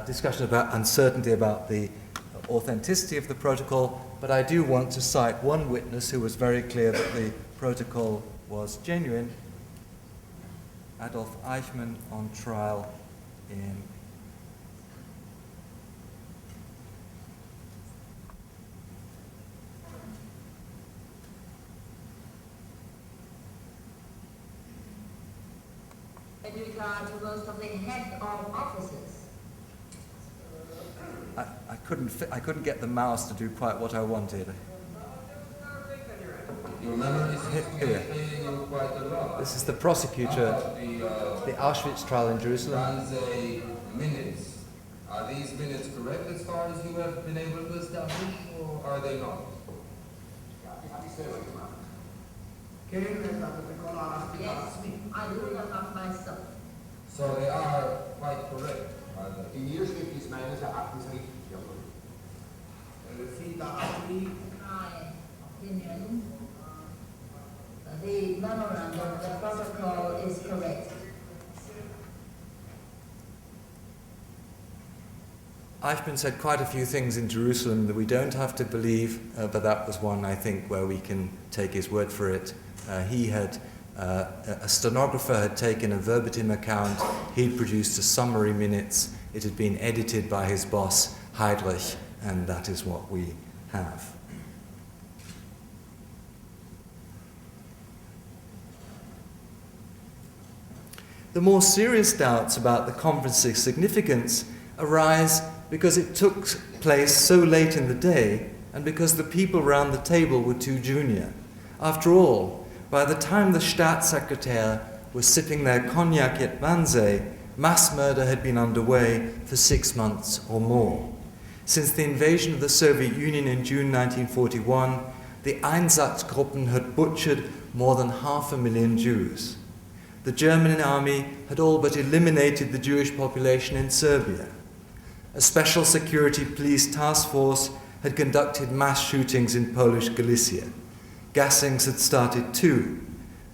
discussion about uncertainty about the authenticity of the protocol, but I do want to cite one witness who was very clear that the protocol was genuine, Adolf Eichmann, on trial in in regard to most of the head of offices. I couldn't get the mouse to do quite what I wanted. Here. This is the prosecutor, the Auschwitz trial in Jerusalem. Minutes. Are these minutes correct as far as you have been able to establish, or are they not? Yes, I do them up myself. So they are quite correct. Die Niederschrift ist meines Erachtens richtig. My opinion, the memorandum, the protocol is correct. Eichmann said quite a few things in Jerusalem that we don't have to believe, but that was one, I think, where we can take his word for it. A stenographer had taken a verbatim account, he'd produced a summary minutes, it had been edited by his boss, Heydrich, and that is what we have. The more serious doubts about the conference's significance arise because it took place so late in the day and because the people around the table were too junior. After all, by the time the Staatssekretär was sipping their cognac at Wannsee, mass murder had been underway for 6 months or more. Since the invasion of the Soviet Union in June 1941, the Einsatzgruppen had butchered more than 500,000 Jews. The German army had all but eliminated the Jewish population in Serbia. A special security police task force had conducted mass shootings in Polish Galicia. Gassings had started too.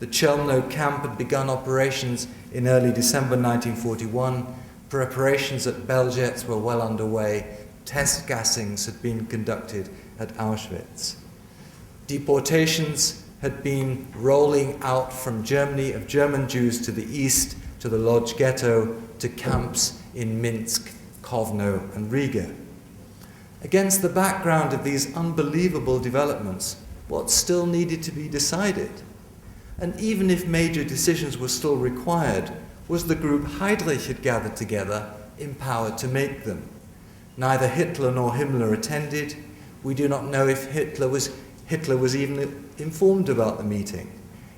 The Chelmno camp had begun operations in early December 1941. Preparations at Belzec were well underway. Test gassings had been conducted at Auschwitz. Deportations had been rolling out from Germany of German Jews to the east, to the Lodz ghetto, to camps in Minsk, Kovno, and Riga. Against the background of these unbelievable developments, what still needed to be decided? And even if major decisions were still required, was the group Heydrich had gathered together empowered to make them? Neither Hitler nor Himmler attended. We do not know if Hitler was even informed about the meeting.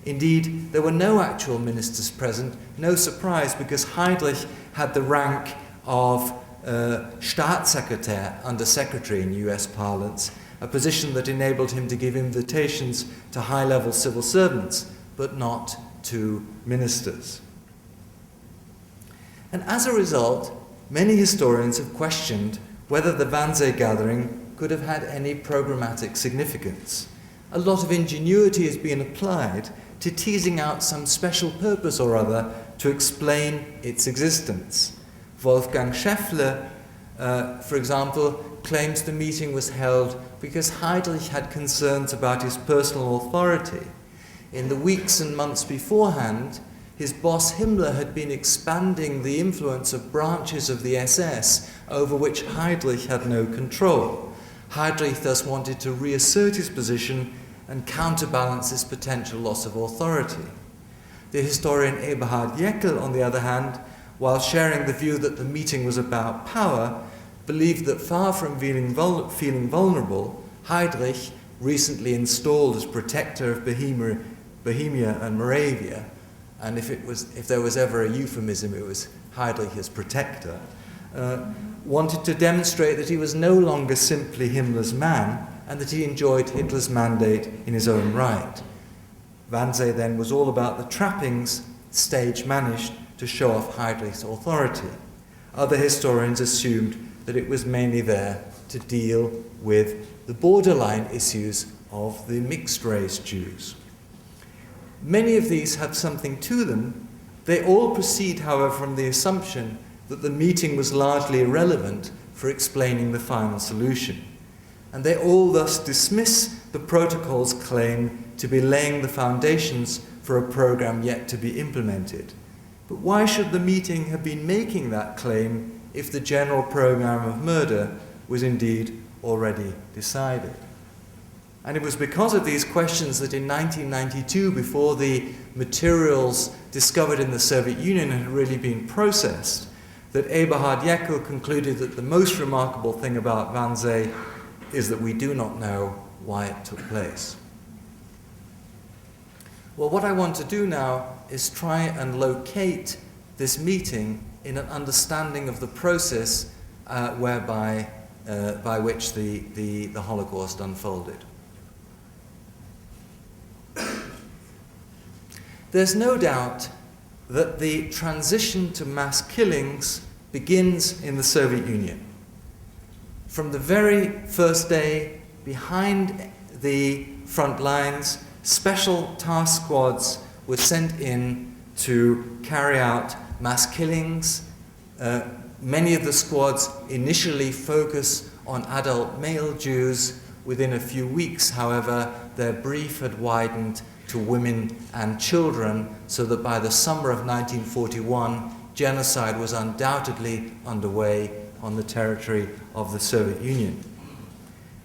Indeed, there were no actual ministers present, no surprise, because Heydrich had the rank of Staatssekretär, under secretary in US parlance, a position that enabled him to give invitations to high-level civil servants, but not to ministers. And as a result, many historians have questioned whether the Wannsee gathering could have had any programmatic significance. A lot of ingenuity has been applied to teasing out some special purpose or other to explain its existence. Wolfgang Schäffler, for example, claims the meeting was held because Heydrich had concerns about his personal authority. In the weeks and months beforehand, his boss Himmler had been expanding the influence of branches of the SS over which Heydrich had no control. Heydrich thus wanted to reassert his position and counterbalance his potential loss of authority. The historian Eberhard Jäckel, on the other hand, while sharing the view that the meeting was about power, believed that far from feeling vulnerable, Heydrich, recently installed as protector of Bohemia and Moravia, and if there was ever a euphemism, it was Heydrich as protector, wanted to demonstrate that he was no longer simply Himmler's man, and that he enjoyed Hitler's mandate in his own right. Wannsee then was all about the trappings the stage managed to show off Heydrich's authority. Other historians assumed that it was mainly there to deal with the borderline issues of the mixed-race Jews. Many of these have something to them. They all proceed, however, from the assumption that the meeting was largely irrelevant for explaining the final solution. And they all thus dismiss the protocol's claim to be laying the foundations for a program yet to be implemented. But why should the meeting have been making that claim if the general program of murder was indeed already decided? And it was because of these questions that in 1992, before the materials discovered in the Soviet Union had really been processed, that Eberhard Jäckel concluded that the most remarkable thing about Wannsee is that we do not know why it took place. Well, what I want to do now is try and locate this meeting in an understanding of the process by which the Holocaust unfolded. There's no doubt that the transition to mass killings begins in the Soviet Union. From the very first day, behind the front lines, special task squads were sent in to carry out mass killings. Many of the squads initially focus on adult male Jews. Within a few weeks, however, their brief had widened to women and children, so that by the summer of 1941, genocide was undoubtedly underway on the territory of the Soviet Union.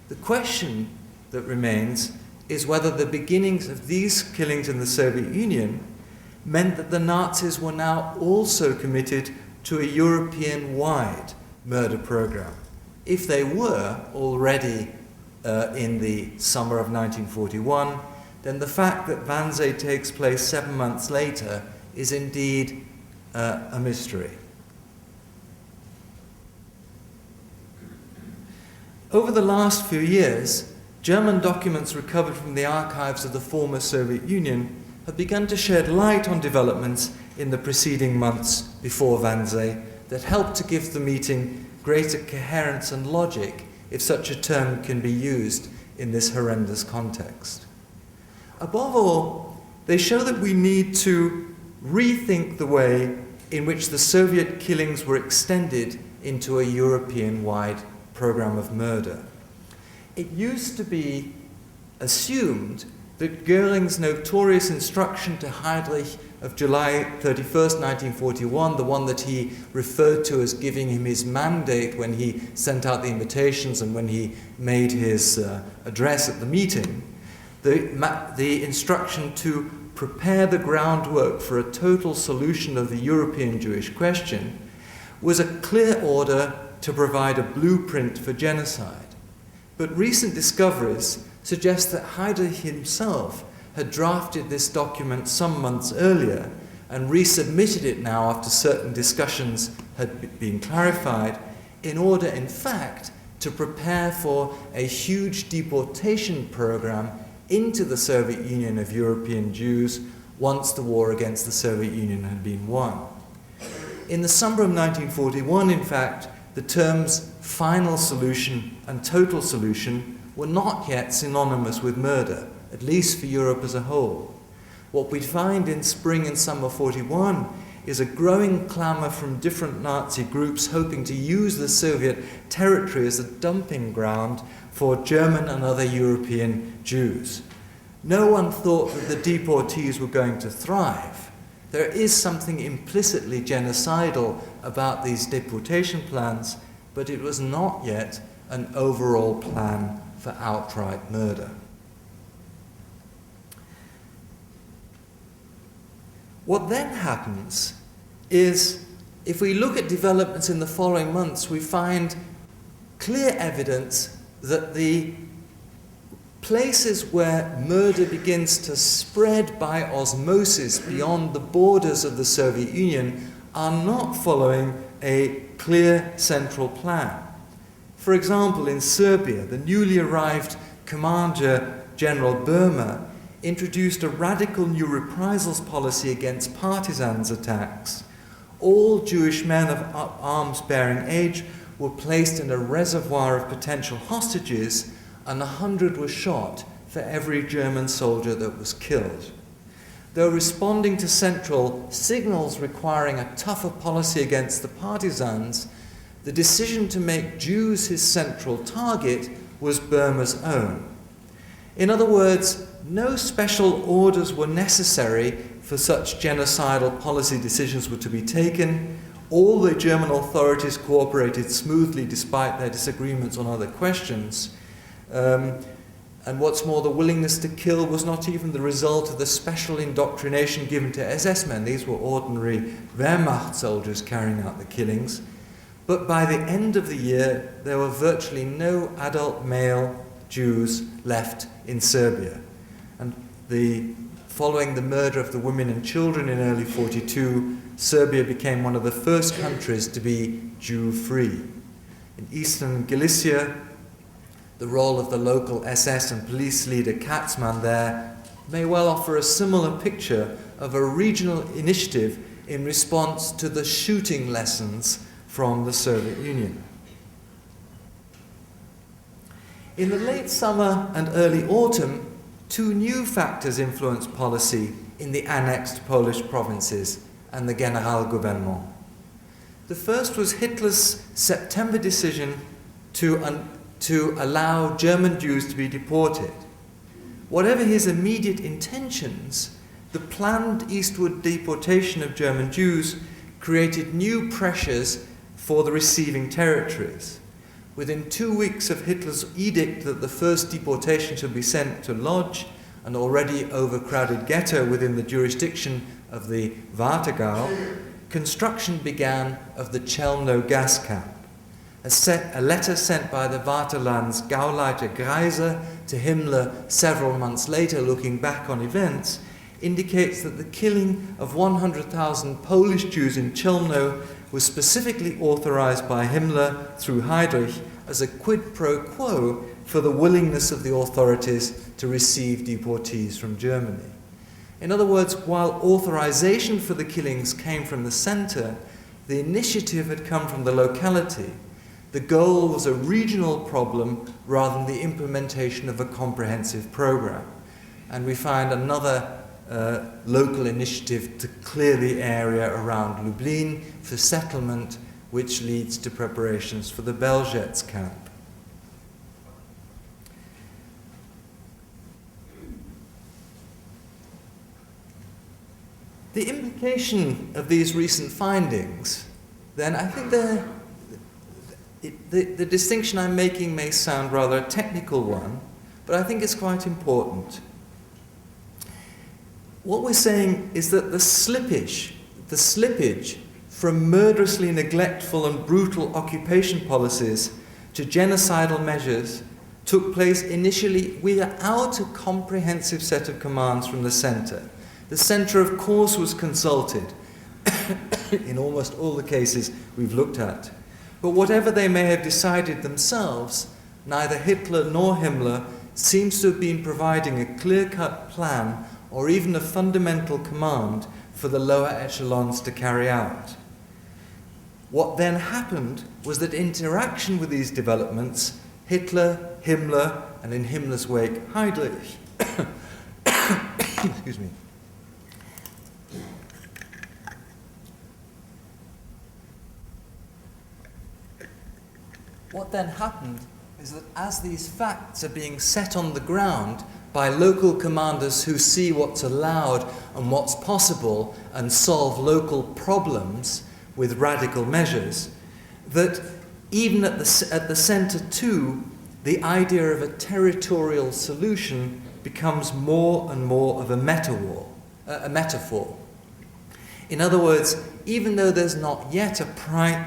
The question that remains is whether the beginnings of these killings in the Soviet Union meant that the Nazis were now also committed to a European-wide murder program. If they were already in the summer of 1941, then the fact that Wannsee takes place 7 months later is indeed a mystery. Over the last few years, German documents recovered from the archives of the former Soviet Union have begun to shed light on developments in the preceding months before Wannsee that helped to give the meeting greater coherence and logic if such a term can be used in this horrendous context. Above all, they show that we need to rethink the way in which the Soviet killings were extended into a European-wide program of murder. It used to be assumed that Goering's notorious instruction to Heydrich of July 31st, 1941, the one that he referred to as giving him his mandate when he sent out the invitations and when he made his address at the meeting, the instruction to prepare the groundwork for a total solution of the European Jewish question was a clear order to provide a blueprint for genocide. But recent discoveries suggest that Heydrich himself had drafted this document some months earlier and resubmitted it now after certain discussions had been clarified in order, in fact, to prepare for a huge deportation program into the Soviet Union of European Jews once the war against the Soviet Union had been won. In the summer of 1941, in fact, the terms final solution and total solution were not yet synonymous with murder, at least for Europe as a whole. What we find in spring and summer 41 is a growing clamor from different Nazi groups hoping to use the Soviet territory as a dumping ground for German and other European Jews. No one thought that the deportees were going to thrive. There is something implicitly genocidal about these deportation plans, but it was not yet an overall plan for outright murder. What then happens is, if we look at developments in the following months, we find clear evidence that the places where murder begins to spread by osmosis beyond the borders of the Soviet Union are not following a clear central plan. For example, in Serbia, the newly arrived Commander General Burma introduced a radical new reprisals policy against partisans' attacks. All Jewish men of arms-bearing age were placed in a reservoir of potential hostages, and 100 were shot for every German soldier that was killed. Though responding to central signals requiring a tougher policy against the partisans, the decision to make Jews his central target was Burma's own. In other words, no special orders were necessary for such genocidal policy decisions were to be taken. All the German authorities cooperated smoothly despite their disagreements on other questions. And what's more, the willingness to kill was not even the result of the special indoctrination given to SS men. These were ordinary Wehrmacht soldiers carrying out the killings. But by the end of the year, there were virtually no adult male Jews left in Serbia. And following the murder of the women and children in early 42, Serbia became one of the first countries to be Jew-free. In eastern Galicia, the role of the local SS and police leader Katzmann there may well offer a similar picture of a regional initiative in response to the shooting lessons from the Soviet Union. In the late summer and early autumn, two new factors influenced policy in the annexed Polish provinces and the Generalgouvernement. The first was Hitler's September decision to allow German Jews to be deported. Whatever his immediate intentions, the planned eastward deportation of German Jews created new pressures for the receiving territories. Within 2 weeks of Hitler's edict that the first deportation should be sent to Lodz, an already overcrowded ghetto within the jurisdiction of the Warthegau, construction began of the Chelmno gas camp. A letter sent by the Vaterland's Gauleiter Greiser to Himmler several months later, looking back on events, indicates that the killing of 100,000 Polish Jews in Chelmno was specifically authorized by Himmler through Heydrich as a quid pro quo for the willingness of the authorities to receive deportees from Germany. In other words, while authorization for the killings came from the center, the initiative had come from the locality. The goal was a regional problem rather than the implementation of a comprehensive program. And we find another local initiative to clear the area around Lublin for settlement, which leads to preparations for the Belzec camp. The implication of these recent findings, then, I think the distinction I'm making may sound rather a technical one, but I think it's quite important. What we're saying is that the slippage from murderously neglectful and brutal occupation policies to genocidal measures took place initially without a comprehensive set of commands from the centre. The centre, of course, was consulted in almost all the cases we've looked at. But whatever they may have decided themselves, neither Hitler nor Himmler seems to have been providing a clear-cut plan or even a fundamental command for the lower echelons to carry out. What then happened was that in interaction with these developments, Hitler, Himmler, and in Himmler's wake, Heydrich, excuse me, what then happened is that as these facts are being set on the ground by local commanders who see what's allowed and what's possible and solve local problems with radical measures, that even at the centre too, the idea of a territorial solution becomes more and more of a metaphor. In other words, even though there's not yet a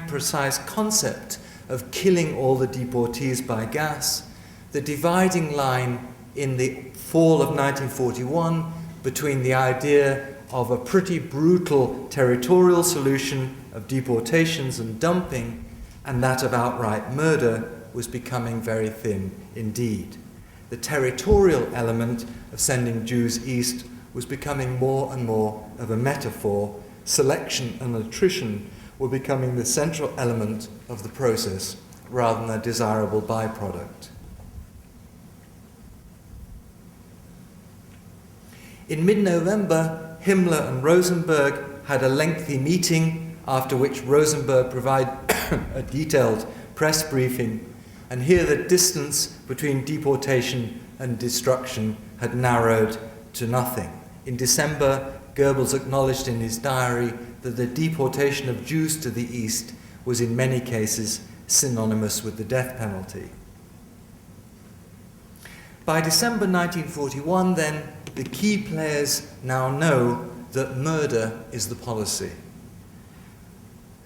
precise concept of killing all the deportees by gas, the dividing line in the fall of 1941 between the idea of a pretty brutal territorial solution of deportations and dumping and that of outright murder was becoming very thin indeed. The territorial element of sending Jews east was becoming more and more of a metaphor. Selection and attrition were becoming the central element of the process rather than a desirable byproduct. In mid-November, Himmler and Rosenberg had a lengthy meeting, after which Rosenberg provided a detailed press briefing, and here the distance between deportation and destruction had narrowed to nothing. In December, Goebbels acknowledged in his diary that the deportation of Jews to the East was in many cases synonymous with the death penalty. By December 1941, then, the key players now know that murder is the policy.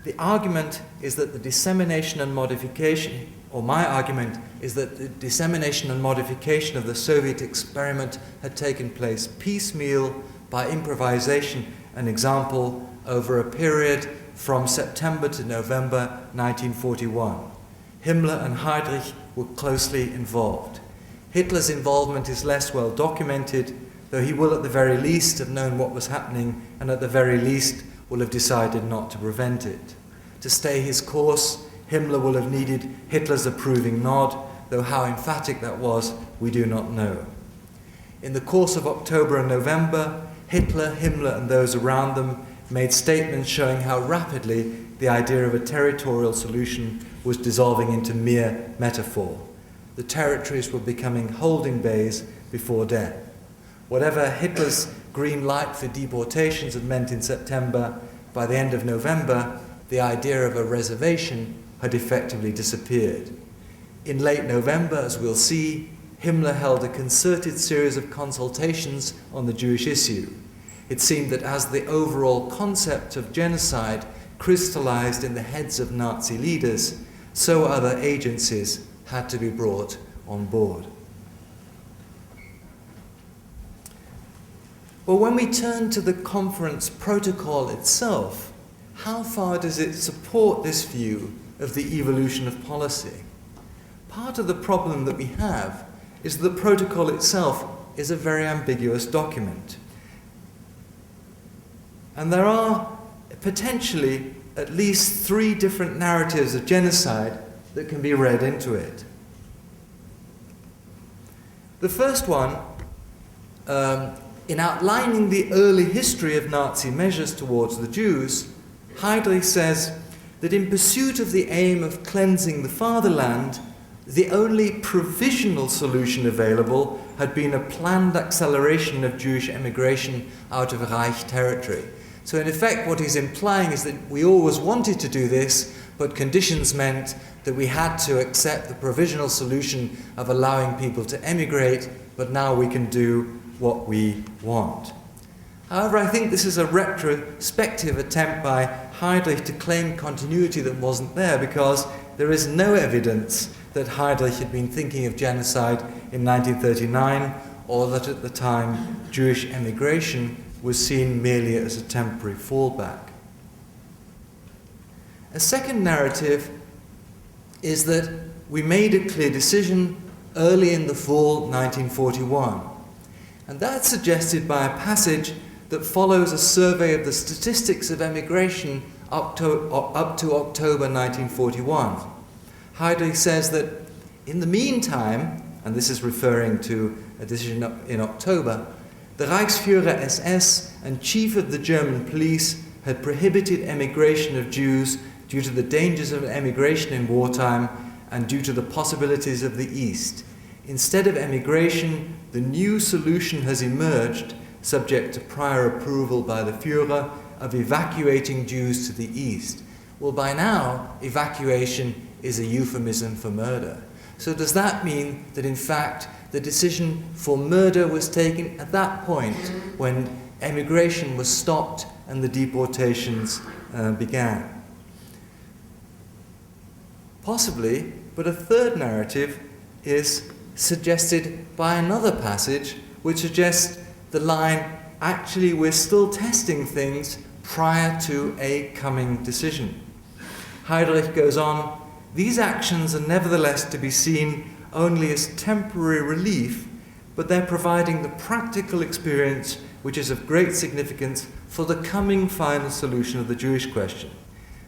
The argument is that the dissemination and modification, or my argument is that the dissemination and modification of the Soviet experiment had taken place piecemeal by improvisation and example over a period from September to November 1941. Himmler and Heydrich were closely involved. Hitler's involvement is less well documented, though he will at the very least have known what was happening and at the very least will have decided not to prevent it. To stay his course, Himmler will have needed Hitler's approving nod, though how emphatic that was, we do not know. In the course of October and November, Hitler, Himmler, and those around them made statements showing how rapidly the idea of a territorial solution was dissolving into mere metaphor. The territories were becoming holding bays before death. Whatever Hitler's green light for deportations had meant in September, by the end of November, the idea of a reservation had effectively disappeared. In late November, as we'll see, Himmler held a concerted series of consultations on the Jewish issue. It seemed that as the overall concept of genocide crystallized in the heads of Nazi leaders, so other agencies had to be brought on board. Well, when we turn to the conference protocol itself, how far does it support this view of the evolution of policy? Part of the problem that we have is that the protocol itself is a very ambiguous document. And there are potentially at least 3 different narratives of genocide that can be read into it. The first one, in outlining the early history of Nazi measures towards the Jews, Heydrich says that in pursuit of the aim of cleansing the fatherland, the only provisional solution available had been a planned acceleration of Jewish emigration out of Reich territory. So in effect what he's implying is that we always wanted to do this, but conditions meant that we had to accept the provisional solution of allowing people to emigrate, but now we can do what we want. However, I think this is a retrospective attempt by Heydrich to claim continuity that wasn't there, because there is no evidence that Heydrich had been thinking of genocide in 1939, or that at the time Jewish emigration was seen merely as a temporary fallback. A second narrative is that we made a clear decision early in the fall 1941, and that's suggested by a passage that follows a survey of the statistics of emigration up to October 1941. Heydrich says that in the meantime, and this is referring to a decision in October, the Reichsführer SS and chief of the German police had prohibited emigration of Jews due to the dangers of emigration in wartime and due to the possibilities of the East. Instead of emigration, the new solution has emerged, subject to prior approval by the Führer, of evacuating Jews to the East. Well, by now, evacuation is a euphemism for murder. So does that mean that in fact the decision for murder was taken at that point when emigration was stopped and the deportations began? Possibly, but a third narrative is suggested by another passage which suggests the line, actually we're still testing things prior to a coming decision. Heydrich goes on, these actions are nevertheless to be seen only as temporary relief, but they're providing the practical experience which is of great significance for the coming final solution of the Jewish question.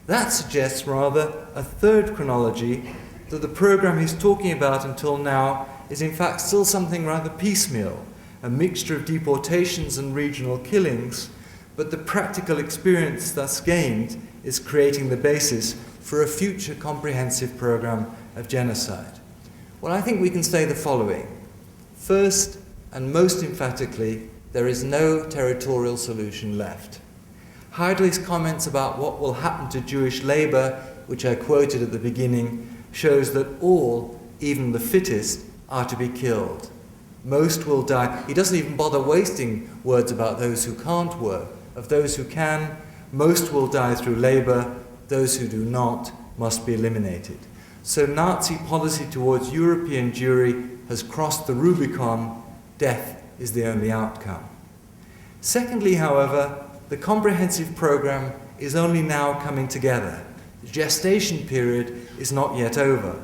That suggests rather a third chronology, that the program he's talking about until now is in fact still something rather piecemeal, a mixture of deportations and regional killings, but the practical experience thus gained is creating the basis for a future comprehensive program of genocide. Well, I think we can say the following. First, and most emphatically, there is no territorial solution left. Heydrich's comments about what will happen to Jewish labor, which I quoted at the beginning, shows that all, even the fittest, are to be killed. Most will die. He doesn't even bother wasting words about those who can't work. Of those who can, most will die through labor. Those who do not must be eliminated. So Nazi policy towards European Jewry has crossed the Rubicon. Death is the only outcome. Secondly, however, the comprehensive program is only now coming together. The gestation period is not yet over.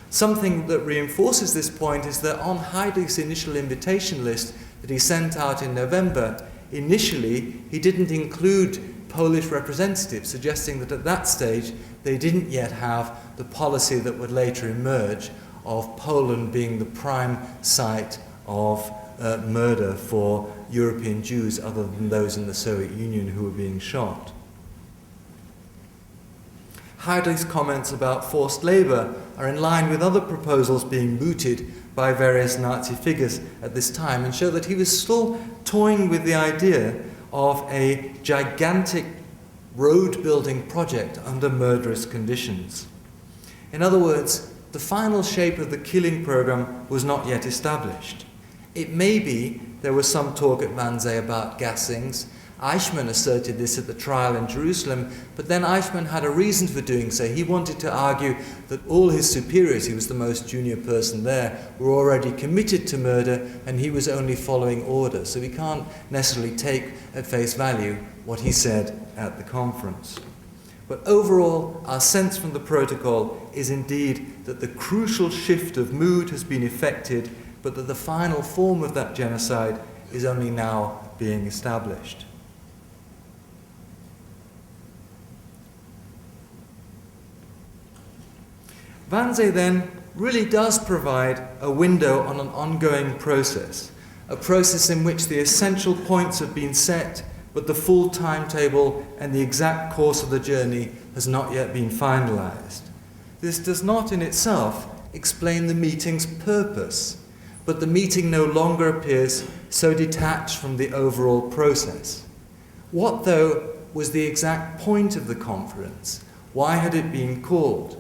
Something that reinforces this point is that on Heydrich's initial invitation list that he sent out in November, initially he didn't include Polish representatives, suggesting that at that stage they didn't yet have the policy that would later emerge of Poland being the prime site of murder for European Jews other than those in the Soviet Union who were being shot. Heydrich's comments about forced labor are in line with other proposals being mooted by various Nazi figures at this time and show that he was still toying with the idea of a gigantic road-building project under murderous conditions. In other words, the final shape of the killing program was not yet established. It may be there was some talk at Wannsee about gassings. Eichmann asserted this at the trial in Jerusalem, but then Eichmann had a reason for doing so. He wanted to argue that all his superiors, he was the most junior person there, were already committed to murder and he was only following orders. So we can't necessarily take at face value what he said at the conference. But overall, our sense from the protocol is indeed that the crucial shift of mood has been effected, but that the final form of that genocide is only now being established. Wannsee then really does provide a window on an ongoing process, a process in which the essential points have been set, but the full timetable and the exact course of the journey has not yet been finalized. This does not in itself explain the meeting's purpose, but the meeting no longer appears so detached from the overall process. What, though, was the exact point of the conference? Why had it been called?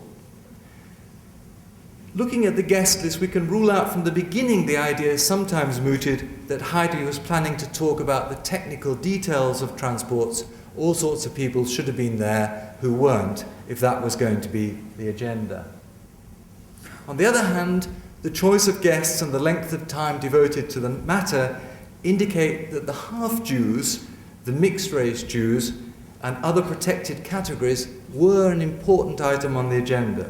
Looking at the guest list, we can rule out from the beginning the idea sometimes mooted that Heydrich was planning to talk about the technical details of transports. All sorts of people should have been there who weren't, if that was going to be the agenda. On the other hand, the choice of guests and the length of time devoted to the matter indicate that the half-Jews, the mixed-race Jews, and other protected categories were an important item on the agenda.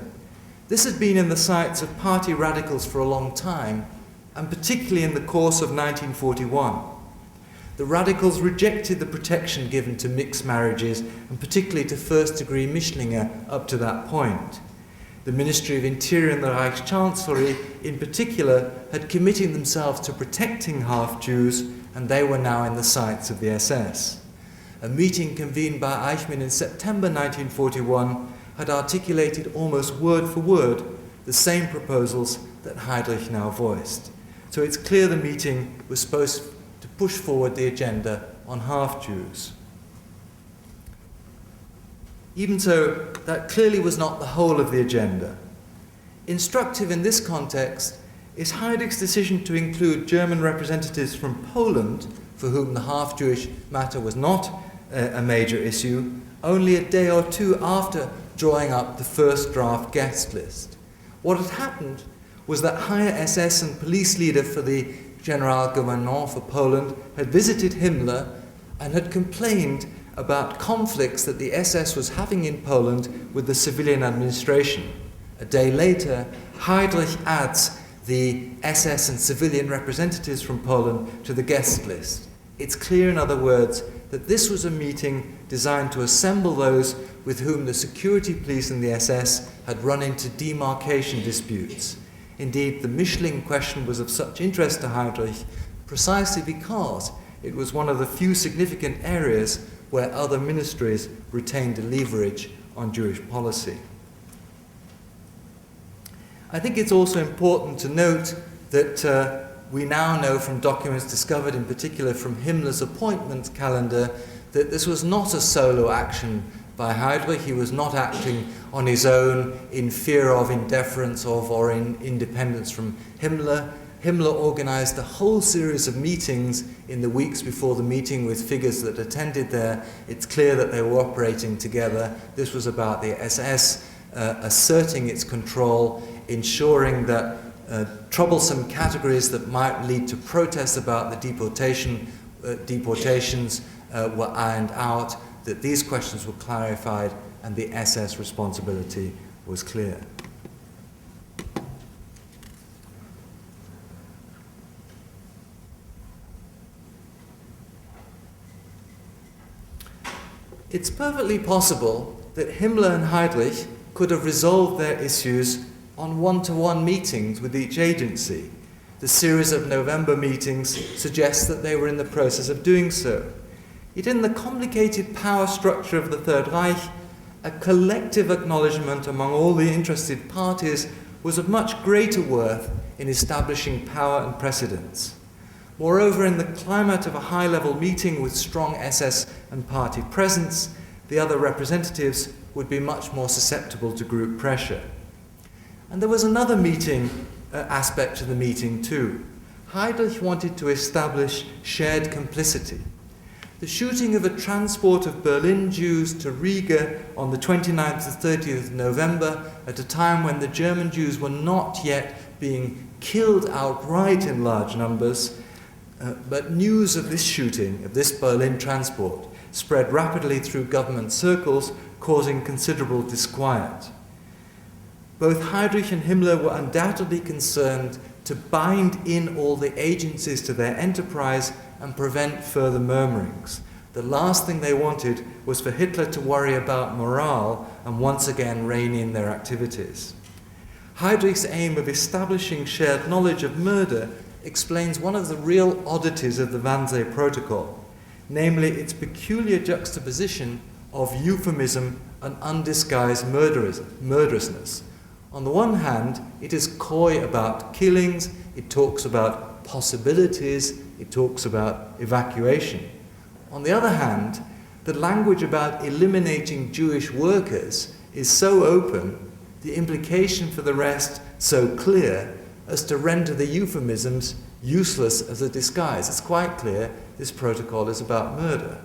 This had been in the sights of party radicals for a long time, and particularly in the course of 1941. The radicals rejected the protection given to mixed marriages, and particularly to first-degree Mischlinge up to that point. The Ministry of Interior and the Reichschancellery, in particular, had committed themselves to protecting half-Jews, and they were now in the sights of the SS. A meeting convened by Eichmann in September 1941 had articulated almost word for word the same proposals that Heydrich now voiced. So it's clear the meeting was supposed to push forward the agenda on half-Jews. Even so, that clearly was not the whole of the agenda. Instructive in this context is Heydrich's decision to include German representatives from Poland, for whom the half-Jewish matter was not a major issue, only a day or two after drawing up the first draft guest list. What had happened was that higher SS and police leader for the Generalgouvernement for Poland had visited Himmler and had complained about conflicts that the SS was having in Poland with the civilian administration. A day later, Heydrich adds the SS and civilian representatives from Poland to the guest list. It's clear, in other words, that this was a meeting designed to assemble those with whom the security police and the SS had run into demarcation disputes. Indeed, the Mischling question was of such interest to Heydrich precisely because it was one of the few significant areas where other ministries retained a leverage on Jewish policy. I think it's also important to note that we now know from documents discovered, in particular from Himmler's appointments calendar, that this was not a solo action by Heydrich. He was not acting on his own in fear of, in deference of, or in independence from Himmler. Himmler organized a whole series of meetings in the weeks before the meeting with figures that attended there. It's clear that they were operating together. This was about the SS asserting its control, ensuring that troublesome categories that might lead to protests about the deportations were ironed out, that these questions were clarified, and the SS responsibility was clear. It's perfectly possible that Himmler and Heydrich could have resolved their issues on one-to-one meetings with each agency. The series of November meetings suggests that they were in the process of doing so. Yet in the complicated power structure of the Third Reich, a collective acknowledgement among all the interested parties was of much greater worth in establishing power and precedence. Moreover, in the climate of a high-level meeting with strong SS and party presence, the other representatives would be much more susceptible to group pressure. And there was another aspect to the meeting too. Heydrich wanted to establish shared complicity. The shooting of a transport of Berlin Jews to Riga on the 29th to 30th of November, at a time when the German Jews were not yet being killed outright in large numbers, but news of this shooting, of this Berlin transport, spread rapidly through government circles, causing considerable disquiet. Both Heydrich and Himmler were undoubtedly concerned to bind in all the agencies to their enterprise and prevent further murmurings. The last thing they wanted was for Hitler to worry about morale and once again rein in their activities. Heydrich's aim of establishing shared knowledge of murder explains one of the real oddities of the Wannsee Protocol, namely its peculiar juxtaposition of euphemism and undisguised murderousness. On the one hand, it is coy about killings, it talks about possibilities, it talks about evacuation. On the other hand, the language about eliminating Jewish workers is so open, the implication for the rest so clear, as to render the euphemisms useless as a disguise. It's quite clear this protocol is about murder.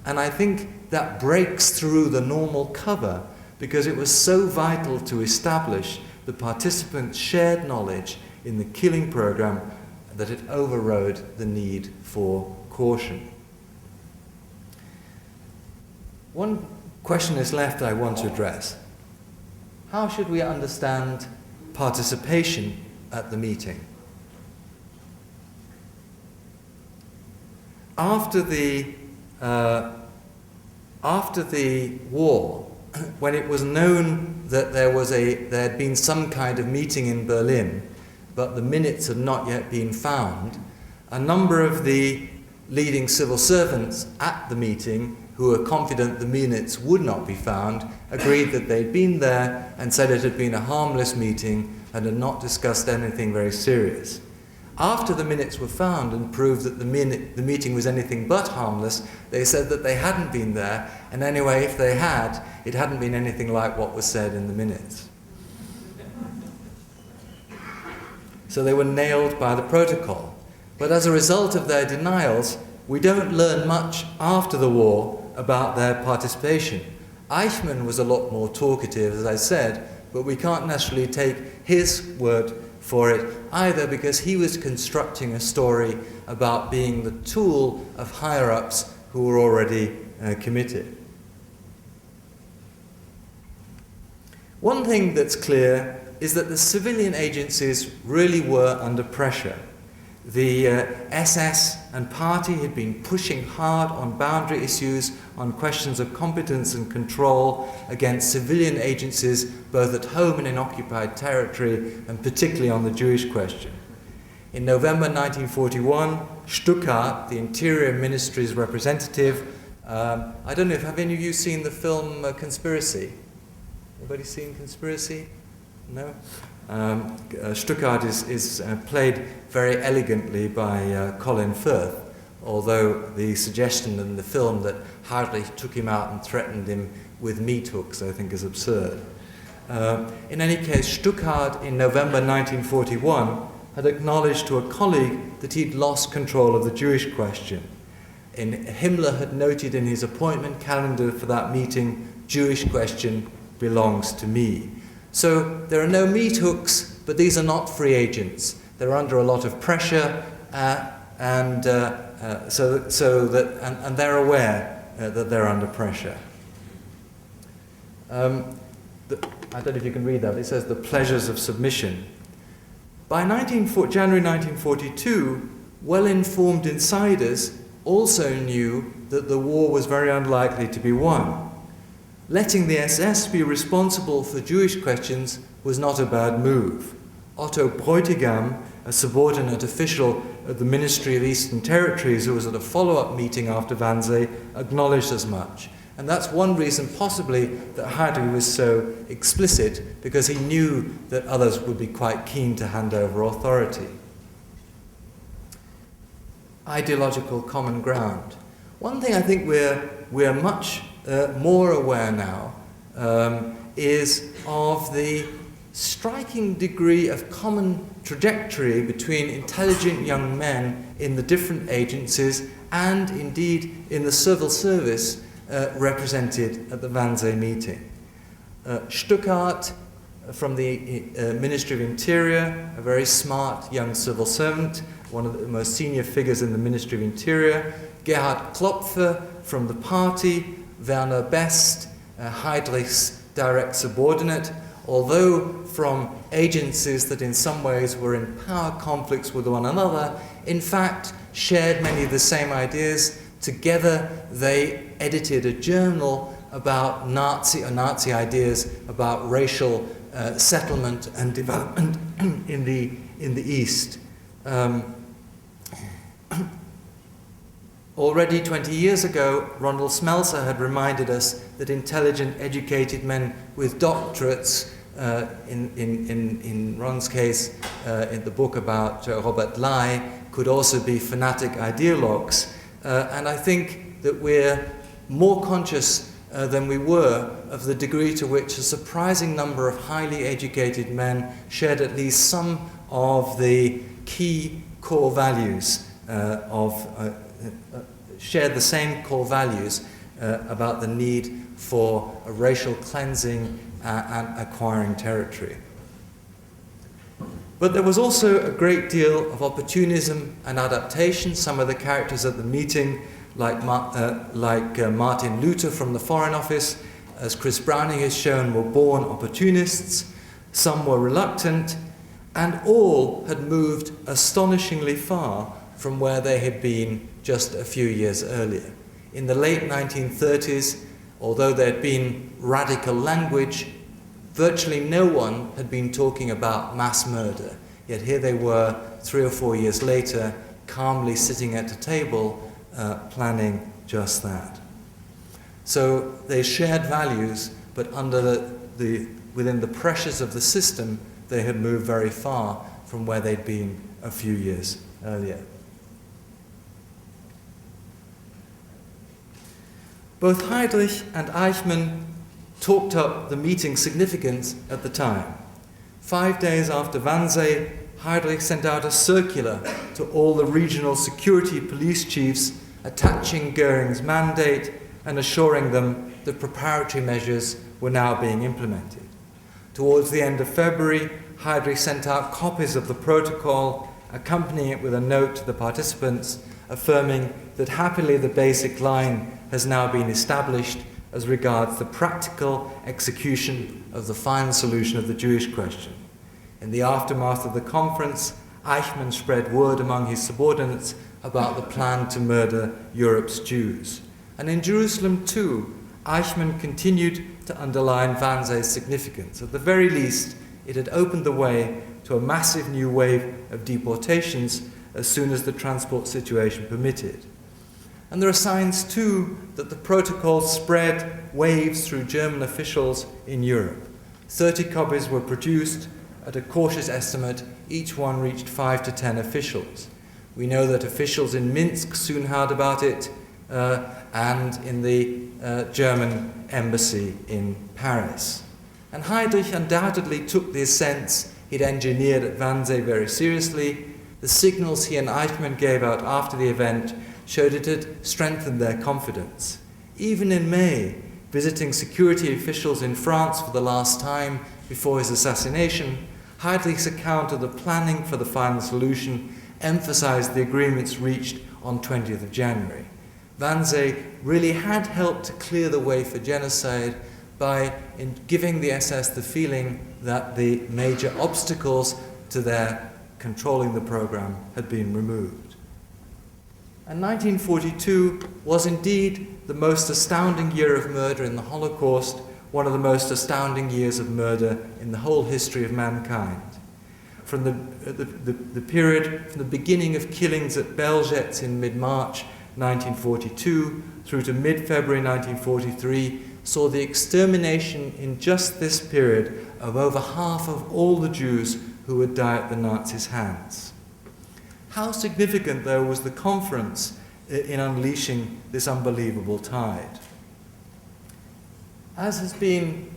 And I think that breaks through the normal cover because it was so vital to establish the participants' shared knowledge in the killing program that it overrode the need for caution. One question is left I want to address. How should we understand participation at the meeting? After the war, when it was known that there had been some kind of meeting in Berlin, but the minutes had not yet been found, a number of the leading civil servants at the meeting, who were confident the minutes would not be found, agreed that they'd been there and said it had been a harmless meeting and had not discussed anything very serious. After the minutes were found and proved that the meeting was anything but harmless, they said that they hadn't been there, and anyway, if they had, it hadn't been anything like what was said in the minutes. So they were nailed by the protocol. But as a result of their denials, we don't learn much after the war about their participation. Eichmann was a lot more talkative, as I said, but we can't necessarily take his word for it either, because he was constructing a story about being the tool of higher-ups who were already committed. One thing that's clear is that the civilian agencies really were under pressure. The SS and party had been pushing hard on boundary issues, on questions of competence and control against civilian agencies, both at home and in occupied territory, and particularly on the Jewish question. In November 1941, Stuckart, the Interior Ministry's representative, I don't know if, have any of you seen the film Conspiracy? Anybody seen Conspiracy? No? Stuckart is played very elegantly by Colin Firth, although the suggestion in the film that Heydrich took him out and threatened him with meat hooks, I think, is absurd. In any case, Stuckart in November 1941 had acknowledged to a colleague that he'd lost control of the Jewish question. Himmler had noted in his appointment calendar for that meeting, "Jewish question belongs to me." So there are no meat hooks, but these are not free agents. They're under a lot of pressure, and they're aware that they're under pressure. I don't know if you can read that. It says the pleasures of submission. By January 1942, well-informed insiders also knew that the war was very unlikely to be won. Letting the SS be responsible for Jewish questions was not a bad move. Otto Bräutigam, a subordinate official at the Ministry of Eastern Territories who was at a follow-up meeting after Wannsee, acknowledged as much. And that's one reason possibly that Heydrich was so explicit, because he knew that others would be quite keen to hand over authority. Ideological common ground. One thing I think we're much more aware now is of the striking degree of common trajectory between intelligent young men in the different agencies and indeed in the civil service represented at the Wannsee meeting. Stuckart from the Ministry of Interior, a very smart young civil servant, one of the most senior figures in the Ministry of Interior. Gerhard Klopfer from the party, Werner Best, Heydrich's direct subordinate, although from agencies that in some ways were in power conflicts with one another, in fact shared many of the same ideas. Together they edited a journal about Nazi ideas, about racial settlement and development in the East. Already 20 years ago, Ronald Smelser had reminded us that intelligent, educated men with doctorates, in Ron's case, in the book about Robert Lai, could also be fanatic ideologues. And I think that we're more conscious than we were of the degree to which a surprising number of highly educated men shared at least some of the key core values shared the same core values about the need for a racial cleansing and acquiring territory. But there was also a great deal of opportunism and adaptation. Some of the characters at the meeting, like Martin Luther from the Foreign Office, as Chris Browning has shown, were born opportunists. Some were reluctant, and all had moved astonishingly far from where they had been just a few years earlier. In the late 1930s, although there had been radical language, virtually no one had been talking about mass murder. Yet here they were, 3 or 4 years later, calmly sitting at a table, planning just that. So they shared values, but within the pressures of the system, they had moved very far from where they'd been a few years earlier. Both Heydrich and Eichmann talked up the meeting's significance at the time. 5 days after Wannsee, Heydrich sent out a circular to all the regional security police chiefs attaching Goering's mandate and assuring them that preparatory measures were now being implemented. Towards the end of February, Heydrich sent out copies of the protocol, accompanying it with a note to the participants affirming that happily the basic line has now been established as regards the practical execution of the final solution of the Jewish question. In the aftermath of the conference, Eichmann spread word among his subordinates about the plan to murder Europe's Jews. And in Jerusalem too, Eichmann continued to underline Wannsee's significance. At the very least, it had opened the way to a massive new wave of deportations as soon as the transport situation permitted. And there are signs too that the protocol spread waves through German officials in Europe. 30 copies were produced. At a cautious estimate, each one reached 5 to 10 officials. We know that officials in Minsk soon heard about it, and in the German embassy in Paris. And Heydrich undoubtedly took the ascents he'd engineered at Wannsee very seriously. The signals he and Eichmann gave out after the event showed it had strengthened their confidence. Even in May, visiting security officials in France for the last time before his assassination, Heydrich's account of the planning for the final solution emphasized the agreements reached on 20th of January. Wannsee really had helped to clear the way for genocide by giving the SS the feeling that the major obstacles to their controlling the program had been removed. And 1942 was indeed the most astounding year of murder in the Holocaust, one of the most astounding years of murder in the whole history of mankind. From the period from the beginning of killings at Belzec in mid-March 1942 through to mid-February 1943 saw the extermination in just this period of over half of all the Jews who would die at the Nazis' hands. How significant, though, was the conference in unleashing this unbelievable tide? As has been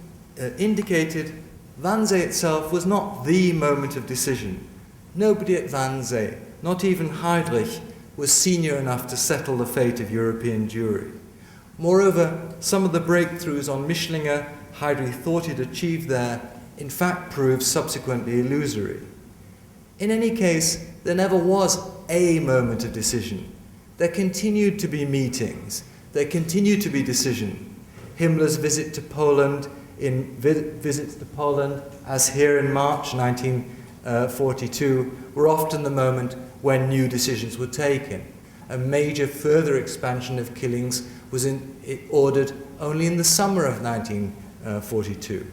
indicated, Wannsee itself was not the moment of decision. Nobody at Wannsee, not even Heydrich, was senior enough to settle the fate of European Jewry. Moreover, some of the breakthroughs on Mischlinger Heydrich thought he'd achieved there in fact proved subsequently illusory. In any case, there never was a moment of decision. There continued to be meetings. There continued to be decision. Himmler's visit to Poland, visits to Poland, as here in March 1942, were often the moment when new decisions were taken. A major further expansion of killings was ordered only in the summer of 1942.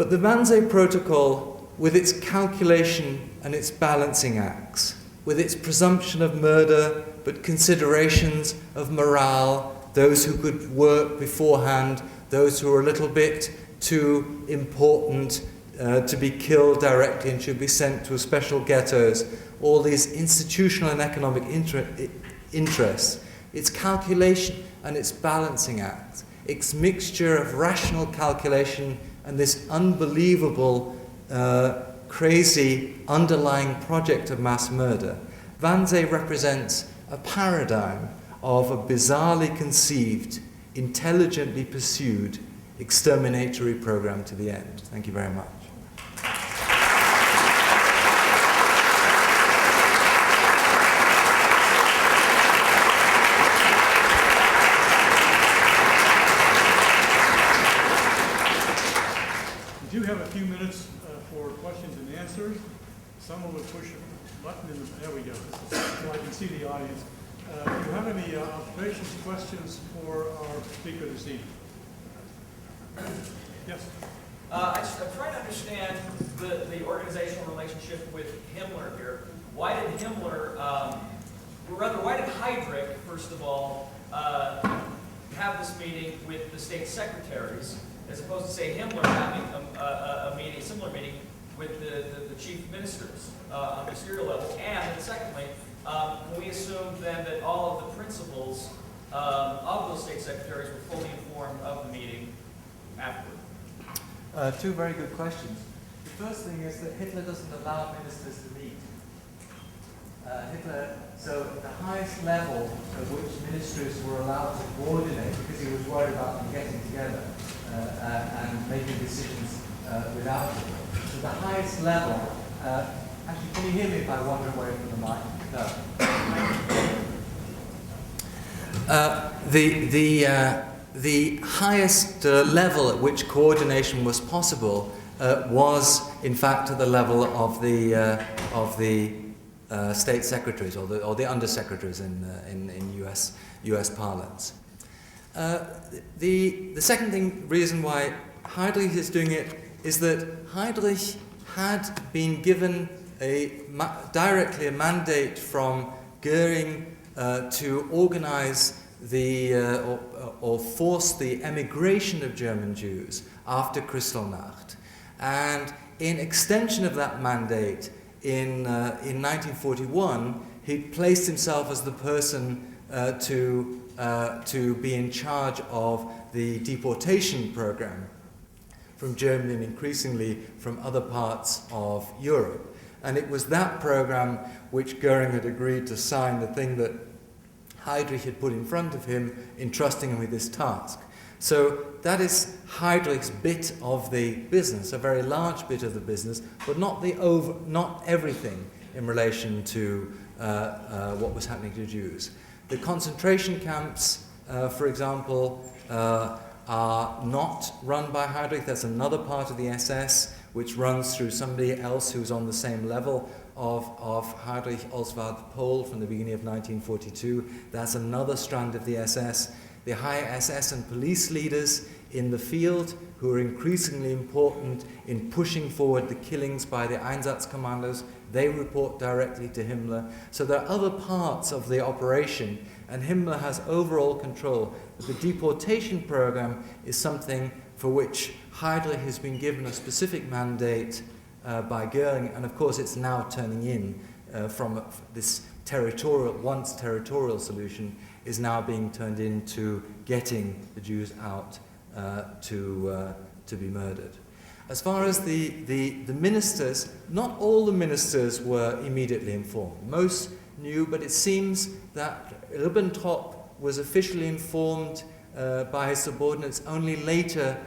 But the Wannsee Protocol, with its calculation and its balancing acts, with its presumption of murder, but considerations of morale, those who could work beforehand, those who were a little bit too important to be killed directly and should be sent to special ghettos, all these institutional and economic interests, its calculation and its balancing act, its mixture of rational calculation and this unbelievable, crazy underlying project of mass murder. Wannsee represents a paradigm of a bizarrely conceived, intelligently pursued, exterminatory program to the end. Thank you very much. We do have a few minutes for questions and answers. Someone will push a button in the, there we go, so I can see the audience. Do you have any observations, questions for our speaker this evening? Yes? I'm trying to understand the organizational relationship with Himmler here. Why did Himmler, why did Heydrich, first of all, have this meeting with the state secretaries, as opposed to, say, Himmler having a similar meeting with the chief ministers on the ministerial level? And then secondly, can we assume then that all of the principals of those state secretaries were fully informed of the meeting afterward? Two very good questions. The first thing is that Hitler doesn't allow ministers to meet. So the highest level at which ministers were allowed to coordinate, because he was worried about them getting together and making decisions without him. So the highest level, actually, can you hear me if I wander away from the mic? No. The highest level at which coordination was possible was, in fact, at the level of the state secretaries or the undersecretaries in U.S. parlance. The second reason why Heydrich is doing it is that Heydrich had been given directly a mandate from Goering to organize or force the emigration of German Jews after Kristallnacht. And in extension of that mandate, in 1941, he placed himself as the person to be in charge of the deportation program from Germany and increasingly from other parts of Europe. And it was that program which Goering had agreed to sign, the thing that Heydrich had put in front of him, entrusting him with this task. So that is Heydrich's bit of the business, a very large bit of the business, but not everything in relation to what was happening to Jews. The concentration camps, for example, are not run by Heydrich. That's another part of the SS, which runs through somebody else who's on the same level of Heydrich, Oswald Pohl, from the beginning of 1942. That's another strand of the SS. The high SS and police leaders in the field, who are increasingly important in pushing forward the killings by the Einsatzkommandos, they report directly to Himmler. So there are other parts of the operation, and Himmler has overall control. But the deportation program is something for which Heydrich has been given a specific mandate by Goering, and of course it's now turning in from this once territorial solution is now being turned into getting the Jews out to be murdered. As far as the ministers, not all the ministers were immediately informed. Most knew, but it seems that Ribbentrop was officially informed by his subordinates only later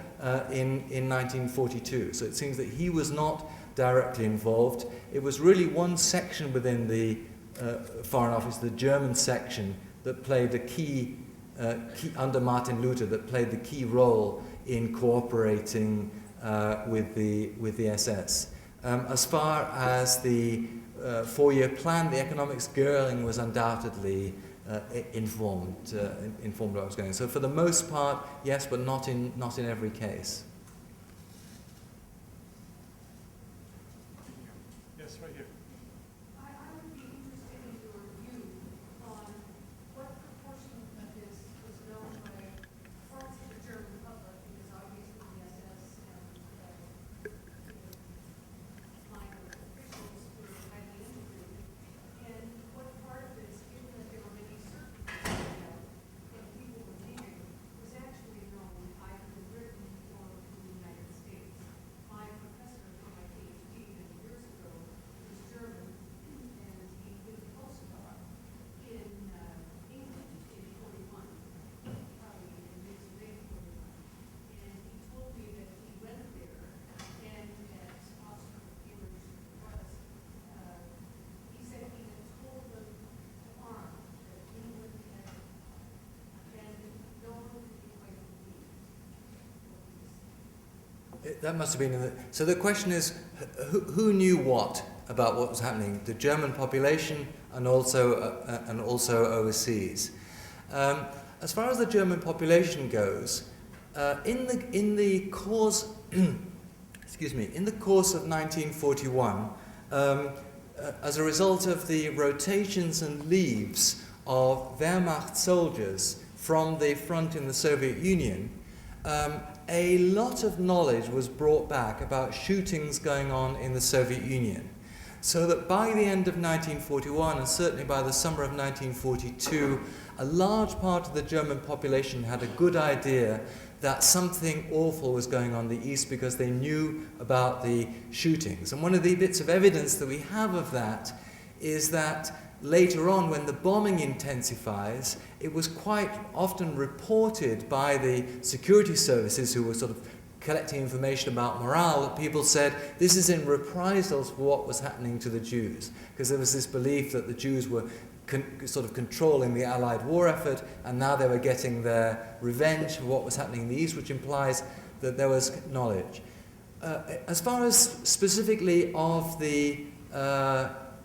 in 1942. So it seems that he was not directly involved. It was really one section within the Foreign Office, the German section, that played the key under Martin Luther, that played the key role in cooperating with the SS. As far as the four-year plan, the economics, Goering was undoubtedly informed what was going on. So for the most part, yes, but not in every case. That must have been in the... So the question is, who knew what about what was happening? The German population and also overseas. As far as the German population goes, in the course in the course of 1941, as a result of the rotations and leaves of Wehrmacht soldiers from the front in the Soviet Union, a lot of knowledge was brought back about shootings going on in the Soviet Union. So that by the end of 1941, and certainly by the summer of 1942, a large part of the German population had a good idea that something awful was going on in the East because they knew about the shootings. And one of the bits of evidence that we have of that is that later on, when the bombing intensifies, it was quite often reported by the security services who were sort of collecting information about morale, that people said this is in reprisals for what was happening to the Jews, because there was this belief that the Jews were sort of controlling the Allied war effort, and now they were getting their revenge for what was happening in the East, which implies that there was knowledge. As far as specifically of the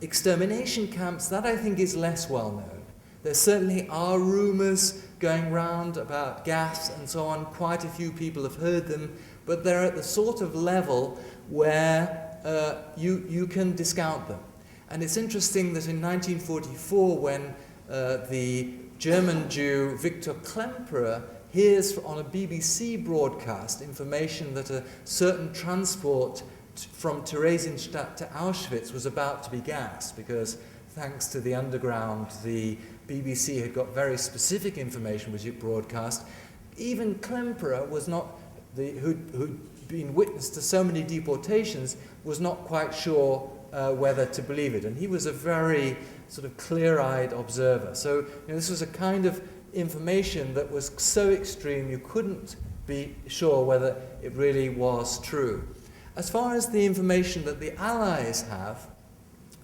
extermination camps, that I think is less well known. There certainly are rumours going round about gas and so on. Quite a few people have heard them, but they're at the sort of level where you can discount them. And it's interesting that in 1944, when the German Jew Victor Klemperer hears on a BBC broadcast information that a certain transport from Theresienstadt to Auschwitz was about to be gassed, because thanks to the underground, the BBC had got very specific information which it broadcast. Even Klemperer was not, who'd been witness to so many deportations, was not quite sure whether to believe it. And he was a very sort of clear-eyed observer. So this was a kind of information that was so extreme you couldn't be sure whether it really was true. As far as the information that the Allies have,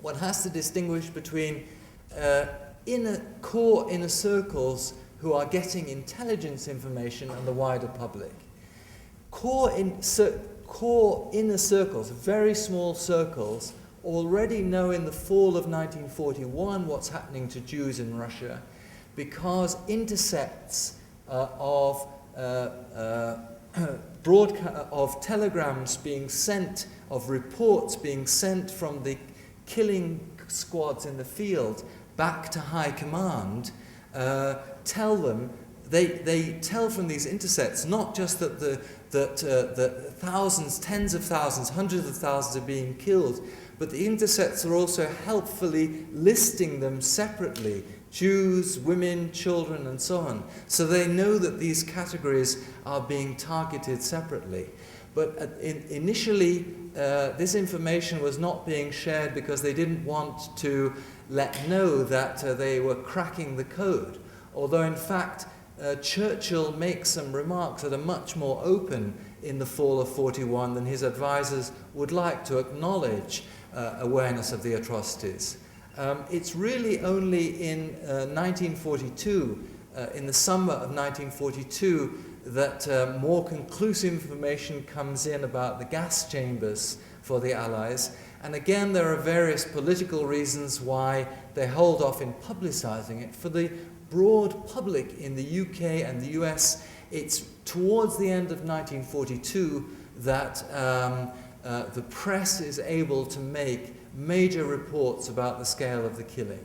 one has to distinguish between core inner circles who are getting intelligence information and the wider public. Core inner circles, very small circles, already know in the fall of 1941 what's happening to Jews in Russia, because intercepts of telegrams being sent, of reports being sent from the killing squads in the field back to high command, tell them, they tell from these intercepts not just that thousands, tens of thousands, hundreds of thousands are being killed, but the intercepts are also helpfully listing them separately: Jews, women, children, and so on. So they know that these categories are being targeted separately. But initially, this information was not being shared because they didn't want to let know that they were cracking the code. Although, in fact, Churchill makes some remarks that are much more open in the fall of 41 than his advisors would like to acknowledge awareness of the atrocities. It's really only in 1942, in the summer of 1942, that more conclusive information comes in about the gas chambers for the Allies. And again, there are various political reasons why they hold off in publicizing it. For the broad public in the UK and the US, it's towards the end of 1942 that the press is able to make major reports about the scale of the killing.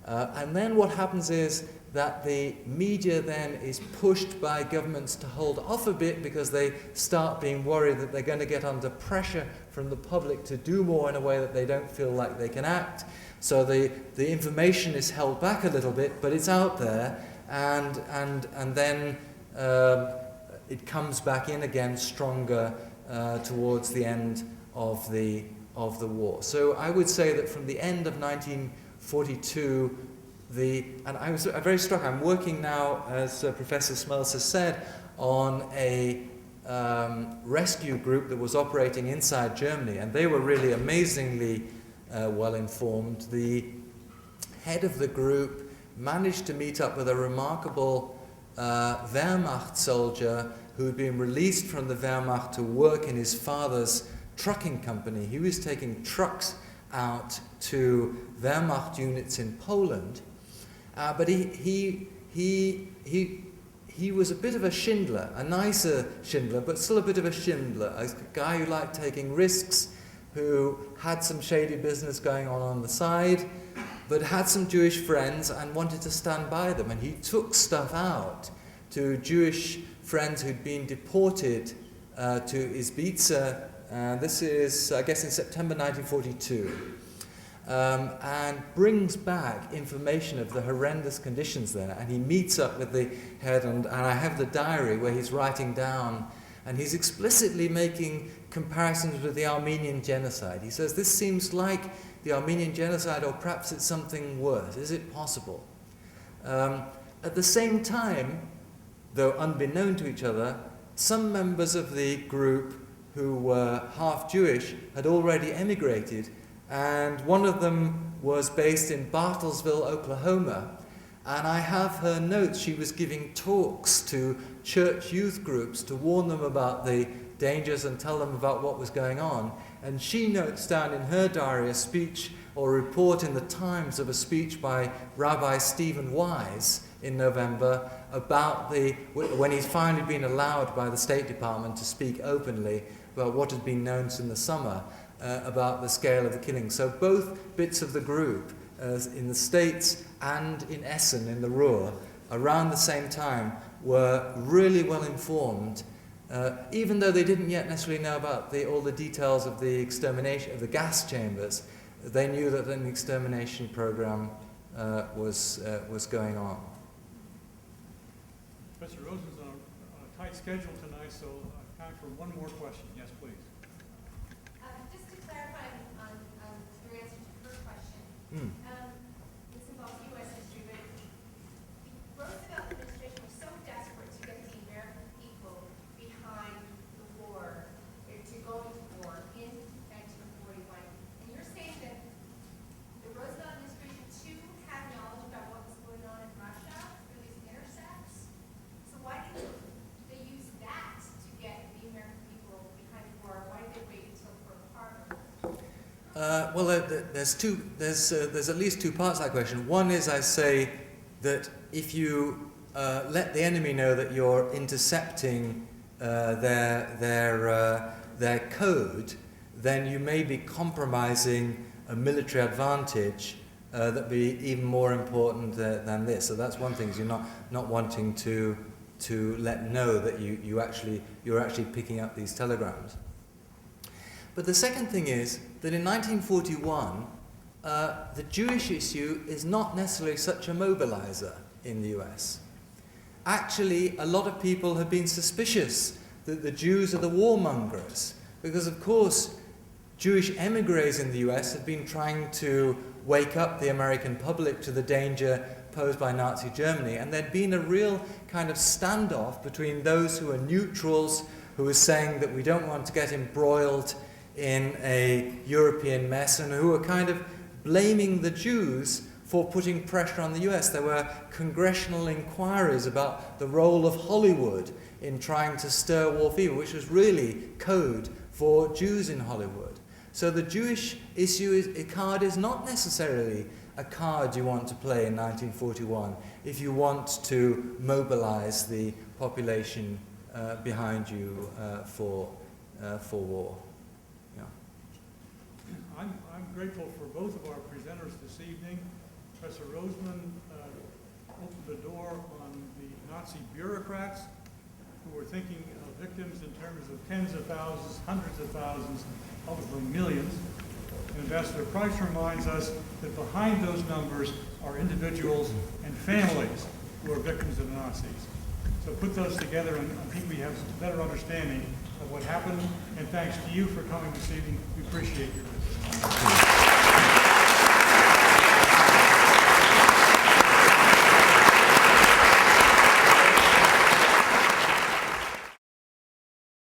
And then what happens is that the media then is pushed by governments to hold off a bit, because they start being worried that they're going to get under pressure from the public to do more in a way that they don't feel like they can act. So the information is held back a little bit, but it's out there, and then it comes back in again stronger towards the end of the war. So I would say that from the end of 1942, and I was very struck. I'm working now, as Professor Smeltz has said, on a rescue group that was operating inside Germany, and they were really amazingly well informed. The head of the group managed to meet up with a remarkable Wehrmacht soldier who had been released from the Wehrmacht to work in his father's trucking company. He was taking trucks out to Wehrmacht units in Poland, but he was a bit of a Schindler, a nicer Schindler, but still a bit of a Schindler, a guy who liked taking risks, who had some shady business going on the side, but had some Jewish friends and wanted to stand by them. And he took stuff out to Jewish friends who'd been deported to Izbica. This is, I guess, in September 1942. And brings back information of the horrendous conditions there. And he meets up with the head, and I have the diary where he's writing down, and he's explicitly making comparisons with the Armenian genocide. He says, this seems like the Armenian genocide, or perhaps it's something worse. Is it possible? At the same time, though unbeknown to each other, some members of the group who were half Jewish had already emigrated, and one of them was based in Bartlesville, Oklahoma. And I have her notes. She was giving talks to church youth groups to warn them about the dangers and tell them about what was going on. And she notes down in her diary a speech or a report in the Times of a speech by Rabbi Stephen Wise in November about when he's finally been allowed by the State Department to speak openly about what had been known in the summer about the scale of the killing. So both bits of the group, in the States and in Essen, in the Ruhr, around the same time, were really well informed, even though they didn't yet necessarily know about all the details of the extermination of the gas chambers. They knew that an extermination program was going on. Professor Roseman's on a tight schedule tonight, so time for one more question. Yes, please. Just to clarify on your answer to her question, this involves U.S. history, but the Roosevelt administration was so desperate to get the American people behind the war, to go into war in 1941. And you're saying that the Roosevelt administration too had knowledge about what was going on in Russia through these intercepts. So why didn't they use that to get the American people behind the war? Why did they wait until Pearl Harbor? Well, there's at least two parts to that question. One is, I say that if you let the enemy know that you're intercepting their code, then you may be compromising a military advantage that be even more important than this. So that's one thing. Is you're not wanting to let know that you're actually picking up these telegrams. But the second thing is that in 1941, the Jewish issue is not necessarily such a mobilizer in the US. Actually, a lot of people have been suspicious that the Jews are the warmongers, because of course Jewish emigres in the US had been trying to wake up the American public to the danger posed by Nazi Germany, and there'd been a real kind of standoff between those who are neutrals, who were saying that we don't want to get embroiled in a European mess, and who were kind of blaming the Jews for putting pressure on the US. There were congressional inquiries about the role of Hollywood in trying to stir war fever, which was really code for Jews in Hollywood. So the Jewish card is not necessarily a card you want to play in 1941 if you want to mobilize the population behind you for war. I'm grateful for both of our presenters this evening. Professor Roseman opened the door on the Nazi bureaucrats who were thinking of victims in terms of tens of thousands, hundreds of thousands, probably millions. And Ambassador Price reminds us that behind those numbers are individuals and families who are victims of the Nazis. So put those together, and I think we have a better understanding of what happened. And thanks to you for coming this evening. We appreciate your visit.